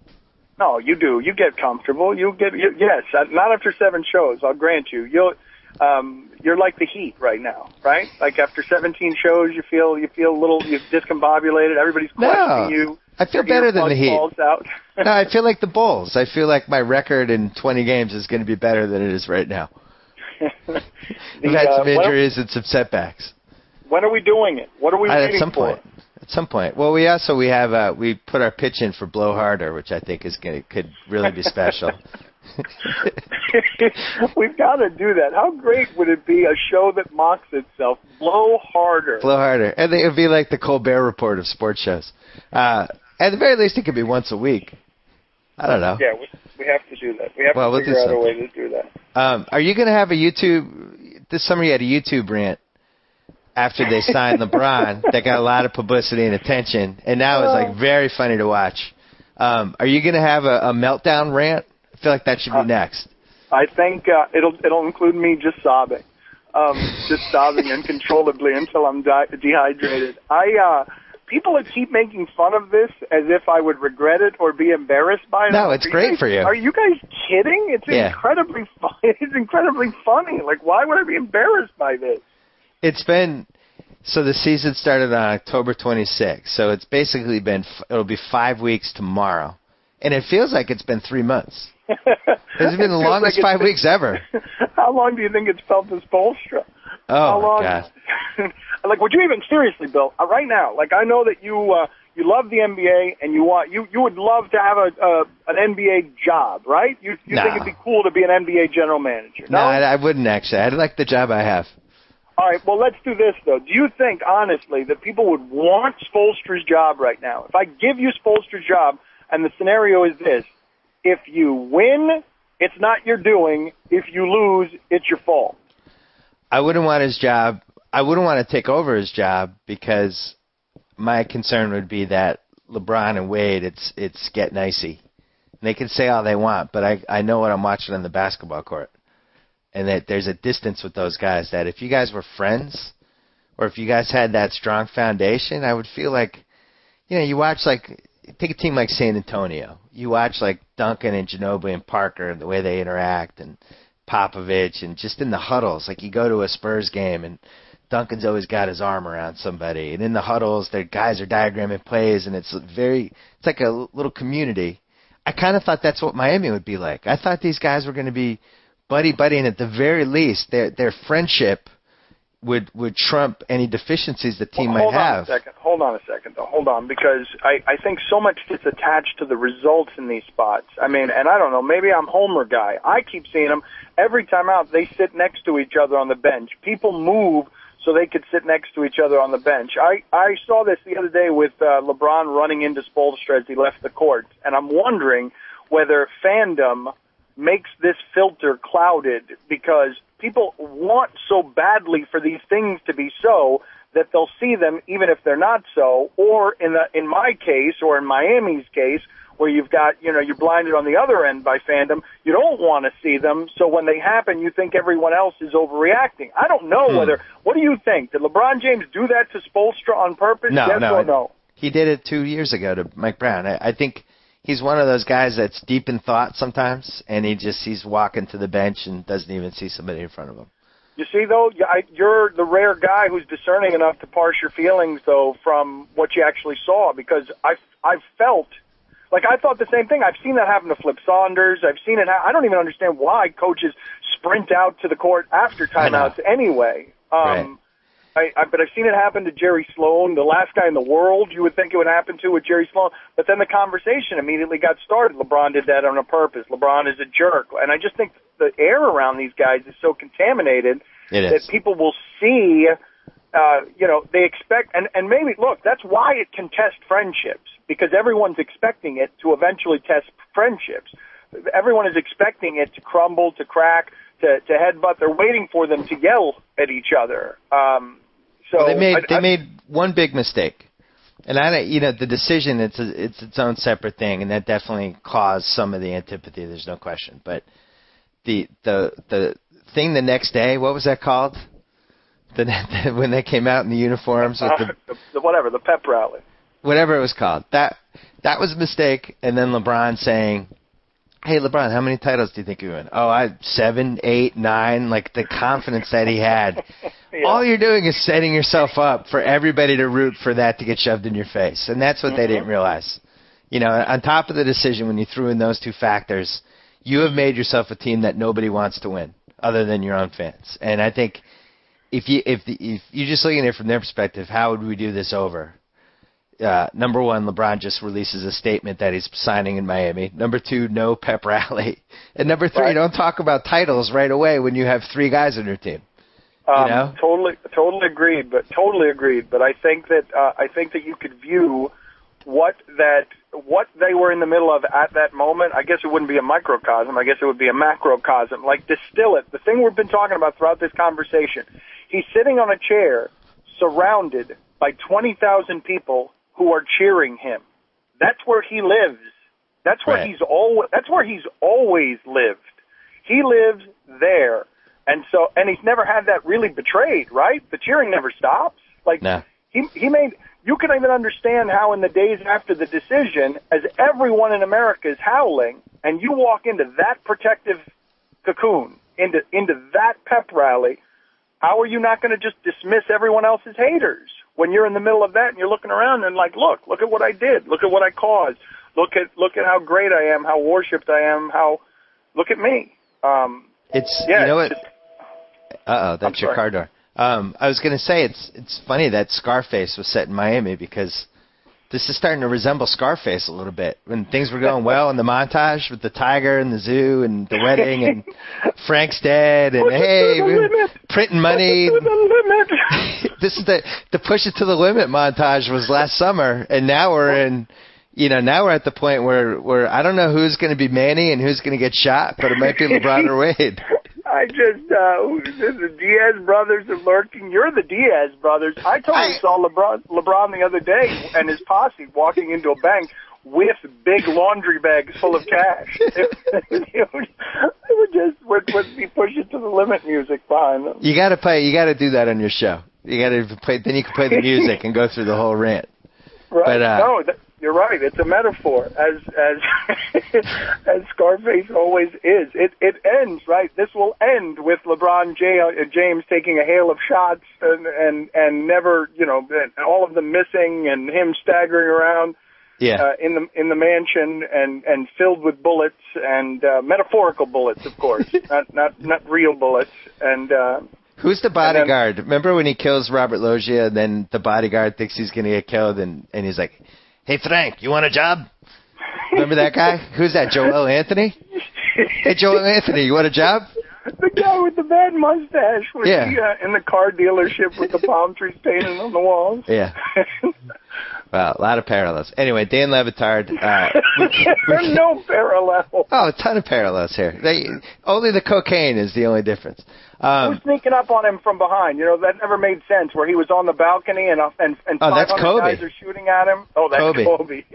No, you do. You get comfortable. Yes, not after 7 shows. I'll grant you. You're like the Heat right now, right? Like after 17 shows, you feel a little discombobulated. Everybody's questioning you. I feel better than the Heat. No, I feel like the Bulls. I feel like my record in 20 games is going to be better than it is right now. We've had some injuries and some setbacks. When are we doing it? What are we waiting for? At some point. Well, we put our pitch in for Blow Harder, which I think could really be special. We've got to do that. How great would it be, a show that mocks itself? Blow Harder. Blow Harder. And it would be like the Colbert Report of sports shows. At the very least, it could be once a week. I don't know. Yeah, we have to do that. We have to figure out a way to do that. Are you going to have a YouTube... This summer you had a YouTube rant after they signed LeBron that got a lot of publicity and attention, and now it's very funny to watch. Are you going to have a meltdown rant? I feel like that should be next. I think it'll include me just sobbing. just sobbing uncontrollably until I'm dehydrated. People that keep making fun of this as if I would regret it or be embarrassed by it. No, it's great for you. Are you guys kidding? It's incredibly fun. It's incredibly funny. Like, why would I be embarrassed by this? It's been so the season started on October 26th. So it's basically been it'll be 5 weeks tomorrow, and it feels like it's been 3 months. It's been the longest 5 weeks ever. How long do you think it's felt to Spoelstra? Oh, my God. Like, would you even, seriously, Bill, right now, like, I know that you love the NBA and you would love to have an NBA job, right? You think it'd be cool to be an NBA general manager? No, I wouldn't actually. I'd like the job I have. All right, well, let's do this, though. Do you think, honestly, that people would want Spoelstra's job right now? If I give you Spoelstra's job, and the scenario is this, if you win, it's not your doing. If you lose, it's your fault. I wouldn't want his job. I wouldn't want to take over his job because my concern would be that LeBron and Wade, it's getting icy. They can say all they want, but I know what I'm watching on the basketball court. And that there's a distance with those guys that if you guys were friends or if you guys had that strong foundation, I would feel like, you watch take a team like San Antonio. You watch like Duncan and Ginobili and Parker and the way they interact and Popovich and just in the huddles. Like you go to a Spurs game and Duncan's always got his arm around somebody. And in the huddles, their guys are diagramming plays and it's like a little community. I kind of thought that's what Miami would be like. I thought these guys were going to be buddy, and at the very least, their friendship would trump any deficiencies the team might have. Hold on a second, though. Hold on, because I think so much gets attached to the results in these spots. I mean, and I don't know, maybe I'm Homer guy. I keep seeing them every time out. They sit next to each other on the bench. People move so they could sit next to each other on the bench. I saw this the other day with LeBron running into Spoelstra as he left the court, and I'm wondering whether fandom makes this filter clouded because people want so badly for these things to be so that they'll see them even if they're not so, or in my case or in Miami's case where you've got, you're blinded on the other end by fandom, you don't want to see them, so when they happen you think everyone else is overreacting. I don't know whether, what do you think? Did LeBron James do that to Spoelstra on purpose? No, yes or no? He did it 2 years ago to Mike Brown. I think he's one of those guys that's deep in thought sometimes, and he's walking to the bench and doesn't even see somebody in front of him. You see, though, you're the rare guy who's discerning enough to parse your feelings, though, from what you actually saw, because I've felt, like I thought the same thing. I've seen that happen to Flip Saunders. I've seen it. I don't even understand why coaches sprint out to the court after timeouts anyway. Right. But I've seen it happen to Jerry Sloan, the last guy in the world you would think it would happen to with Jerry Sloan. But then the conversation immediately got started. LeBron did that on purpose. LeBron is a jerk. And I just think the air around these guys is so contaminated that people will see, they expect, and maybe, look, that's why it can test friendships, because everyone's expecting it to eventually test friendships. Everyone is expecting it to crumble, to crack, to headbutt. They're waiting for them to yell at each other. So they made one big mistake, and the decision it's its own separate thing, and that definitely caused some of the antipathy. There's no question. But the thing the next day, what was that called? When they came out in the uniforms with the pep rally, whatever it was called. That was a mistake. And then LeBron saying, "Hey, LeBron, how many titles do you think you win?" Oh, 7, 8, 9. Like the confidence that he had. Yeah. All you're doing is setting yourself up for everybody to root for that to get shoved in your face. And that's what they didn't realize. On top of the decision, when you threw in those two factors, you have made yourself a team that nobody wants to win other than your own fans. And I think if you're just looking at it from their perspective, how would we do this over? Number one, LeBron just releases a statement that he's signing in Miami. Number two, no pep rally. And number three, don't talk about titles right away when you have three guys on your team. Totally agreed. But I think that you could view what they were in the middle of at that moment. I guess it wouldn't be a microcosm. I guess it would be a macrocosm. Like distill it. The thing we've been talking about throughout this conversation. He's sitting on a chair, surrounded by 20,000 people who are cheering him. That's where he lives. That's where he's always lived. He lives there. And he's never had that really betrayed, right? The cheering never stops. Like, No. he made, you can even understand how in the days after the decision, as everyone in America is howling, and you walk into that protective cocoon, into that pep rally, how are you not going to just dismiss everyone else's haters when you're in the middle of that and you're looking around and like, look at what I did, look at what I caused, look at how great I am, how worshipped I am, look at me. You know what? That's your car door. I was going to say it's funny that Scarface was set in Miami because this is starting to resemble Scarface a little bit. When things were going well in the montage with the tiger and the zoo and the wedding and Frank's dead and hey, printing money. This is the push it to the limit montage was last summer, and now we're at the point where I don't know who's going to be Manny and who's going to get shot, but it might be LeBron or Wade. The Diaz brothers are lurking. You're the Diaz brothers. I totally saw LeBron the other day and his posse walking into a bank with big laundry bags full of cash. It would be pushing to the limit music behind them. You got to do that on your show. You got to play. Then you can play the music and go through the whole rant. Right. But, you're right. It's a metaphor, as Scarface always is. It ends right. This will end with LeBron James taking a hail of shots and never, all of them missing and him staggering around. Yeah. In the mansion and filled with bullets and metaphorical bullets, of course, not real bullets. And who's the bodyguard? Remember when he kills Robert Loggia, and then the bodyguard thinks he's going to get killed, and he's like, "Hey Frank, you want a job?" Remember that guy? Who's that? Joel Anthony? Hey Joel Anthony, you want a job? The guy with the bad mustache was in the car dealership with the palm trees painted on the walls. Yeah. Well, a lot of parallels. Anyway, Dan LeBatard. There are no parallels. Oh, a ton of parallels here. Only the cocaine is the only difference. Who's sneaking up on him from behind? That never made sense. Where he was on the balcony and 500 guys are shooting at him. Oh, that's Kobe.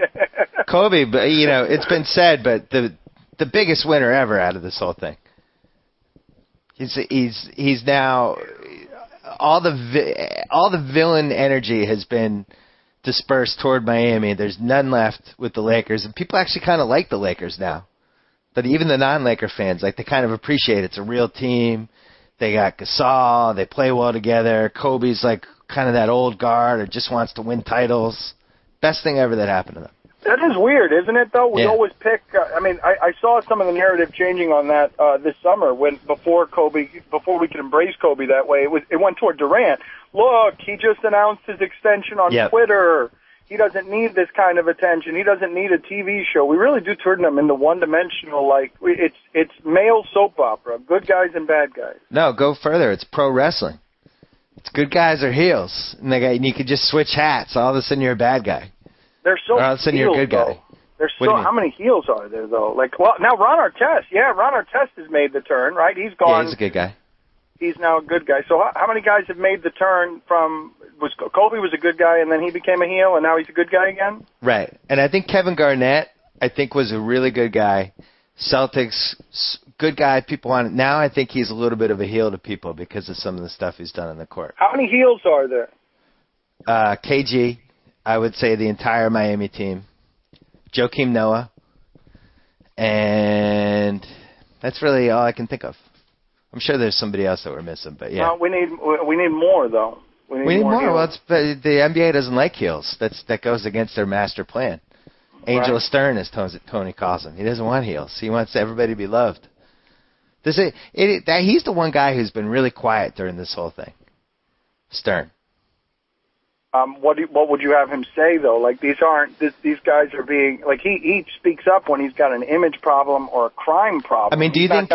Kobe, but it's been said, but the biggest winner ever out of this whole thing. He's now all the villain energy has been dispersed toward Miami. There's none left with the Lakers, and people actually kind of like the Lakers now. But even the non-Laker fans, they kind of appreciate it's a real team. They got Gasol. They play well together. Kobe's kind of that old guard who just wants to win titles. Best thing ever that happened to them. That is weird, isn't it, though? We always pick I saw some of the narrative changing on that this summer before we could embrace Kobe that way. It went toward Durant. Look, he just announced his extension on Twitter. He doesn't need this kind of attention. He doesn't need a TV show. We really do turn them into one-dimensional, it's male soap opera, good guys and bad guys. No, go further. It's pro wrestling. It's good guys or heels. And you could just switch hats. All of a sudden you're a bad guy. They're so all of a sudden you're a good guy. How many heels are there, though? Now Ron Artest. Yeah, Ron Artest has made the turn, right? He's gone. Yeah, he's a good guy. He's now a good guy. So how many guys have made the turn from Kobe was a good guy and then he became a heel and now he's a good guy again? Right. And I think Kevin Garnett, was a really good guy. Celtics, good guy. People want it. Now I think he's a little bit of a heel to people because of some of the stuff he's done on the court. How many heels are there? KG, I would say the entire Miami team. Joakim Noah. And that's really all I can think of. I'm sure there's somebody else that we're missing, but yeah. We need more, though. We need more. Well, the NBA doesn't like heels. That goes against their master plan. Angel Stern, as Tony calls him. He doesn't want heels. He wants everybody to be loved. He's the one guy who's been really quiet during this whole thing. Stern. What would you have him say, though? These guys are being he speaks up when he's got an image problem or a crime problem. Do you think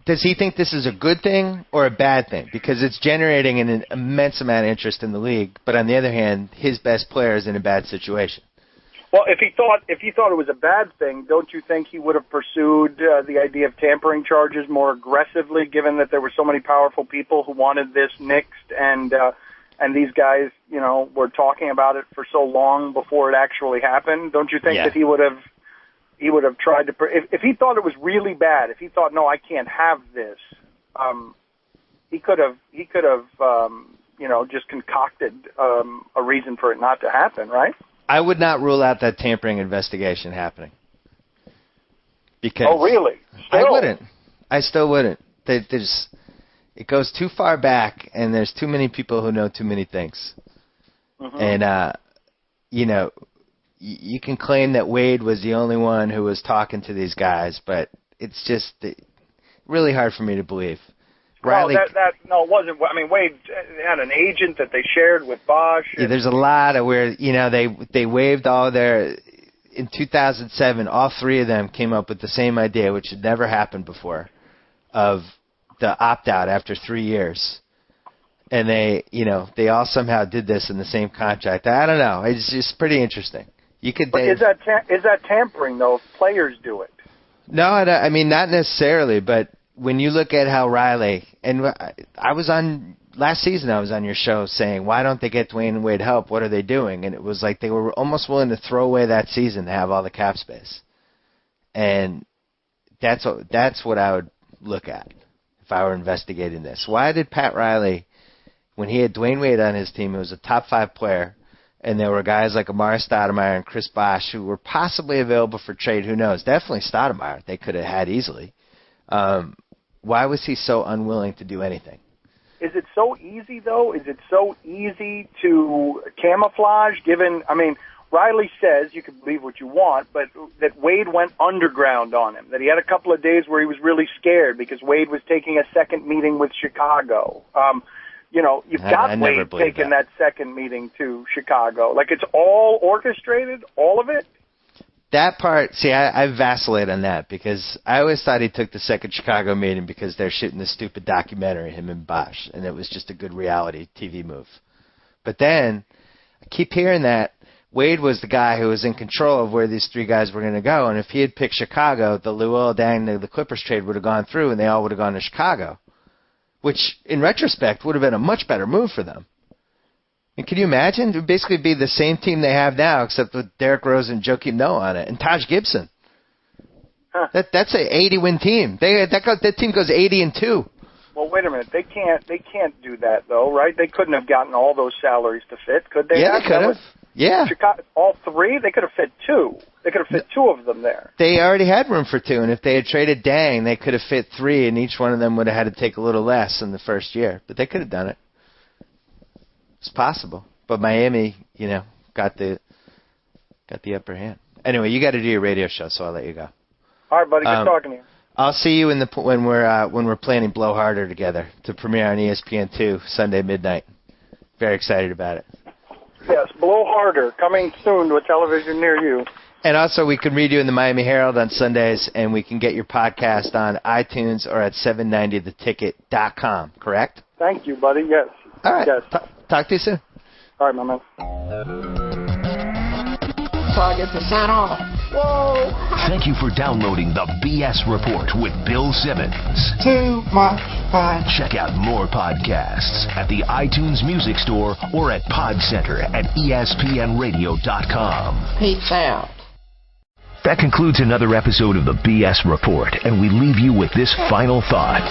does he think this is a good thing or a bad thing? Because it's generating an immense amount of interest in the league, but on the other hand, his best player is in a bad situation. Well, if he thought it was a bad thing, don't you think he would have pursued the idea of tampering charges more aggressively, given that there were so many powerful people who wanted this nixed and these guys, were talking about it for so long before it actually happened? Don't you think that he would have tried to, if he thought it was really bad, if he thought, no, I can't have this, he could have just concocted a reason for it not to happen, right? I would not rule out that tampering investigation happening. Because oh, really? Still? I wouldn't. I still wouldn't. It goes too far back, and there's too many people who know too many things. Mm-hmm. And, you can claim that Wade was the only one who was talking to these guys, but it's just really hard for me to believe. Riley, no, it wasn't. I mean, Wade had an agent that they shared with Bosch. Yeah, there's a lot of where, they waived all their... In 2007, all three of them came up with the same idea, which had never happened before, of the opt-out after 3 years. And they all somehow did this in the same contract. I don't know. It's just pretty interesting. But is that tampering, though, if players do it? No, I mean, not necessarily, but when you look at how Riley, and I was on, last season I was on your show saying, why don't they get Dwayne Wade help? What are they doing? And it was like they were almost willing to throw away that season to have all the cap space. And that's what I would look at if I were investigating this. Why did Pat Riley, when he had Dwayne Wade on his team, who was a top 5 player, and there were guys like Amari Stoudemire and Chris Bosh who were possibly available for trade, who knows? Definitely Stoudemire they could have had easily. Why was he so unwilling to do anything? Is it so easy, though? Is it so easy to camouflage, Riley says, you can believe what you want, but that Wade went underground on him, that he had a couple of days where he was really scared because Wade was taking a second meeting with Chicago. You've got Wade taking that second meeting to Chicago. Like, it's all orchestrated, all of it? That part, see, I vacillate on that because I always thought he took the second Chicago meeting because they're shooting this stupid documentary, him and Bosch, and it was just a good reality TV move. But then I keep hearing that Wade was the guy who was in control of where these three guys were going to go, and if he had picked Chicago, the Luol Deng, the Clippers trade would have gone through, and they all would have gone to Chicago, which, in retrospect, would have been a much better move for them. And can you imagine? It would basically be the same team they have now, except with Derrick Rose and Joakim Noah on it, and Taj Gibson. Huh. That's an 80-win team. That team goes 80-2. Well, wait a minute. They can't do that, though, right? They couldn't have gotten all those salaries to fit, could they? Yeah, they could have. Yeah. Chicago, all three? They could have fit 2. They could have fit 2 of them there. They already had room for 2, and if they had traded Dang, they could have fit 3, and each one of them would have had to take a little less in the first year. But they could have done it. It's possible. But Miami, got the upper hand. Anyway, you got to do your radio show, so I'll let you go. All right, buddy. Good talking to you. I'll see you when we're planning Blow Harder together to premiere on ESPN2 Sunday midnight. Very excited about it. Yes, Blow Harder, coming soon to a television near you. And also, we can read you in the Miami Herald on Sundays, and we can get your podcast on iTunes or at 790theticket.com, correct? Thank you, buddy. Yes. All right. Yes. Talk to you soon. All right, my man. So I get to sign off. Whoa! Thank you for downloading the B.S. Report with Bill Simmons. Too much fun. Check out more podcasts at the iTunes Music Store or at Podcenter at ESPNradio.com. Peace out. That concludes another episode of the B.S. Report, and we leave you with this final thought.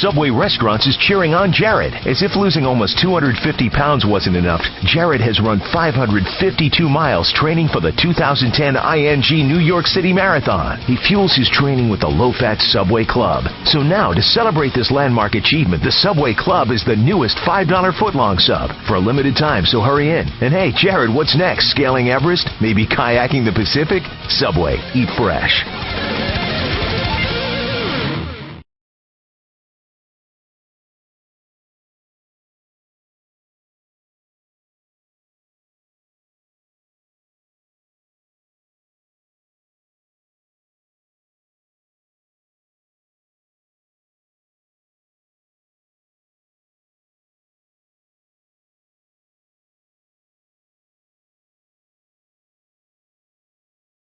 Subway Restaurants is cheering on Jared. As if losing almost 250 pounds wasn't enough, Jared has run 552 miles training for the 2010 ING New York City Marathon. He fuels his training with the low-fat Subway Club. So now, to celebrate this landmark achievement, the Subway Club is the newest $5 footlong sub for a limited time, so hurry in. And hey, Jared, what's next? Scaling Everest? Maybe kayaking the Pacific? Subway. Eat fresh.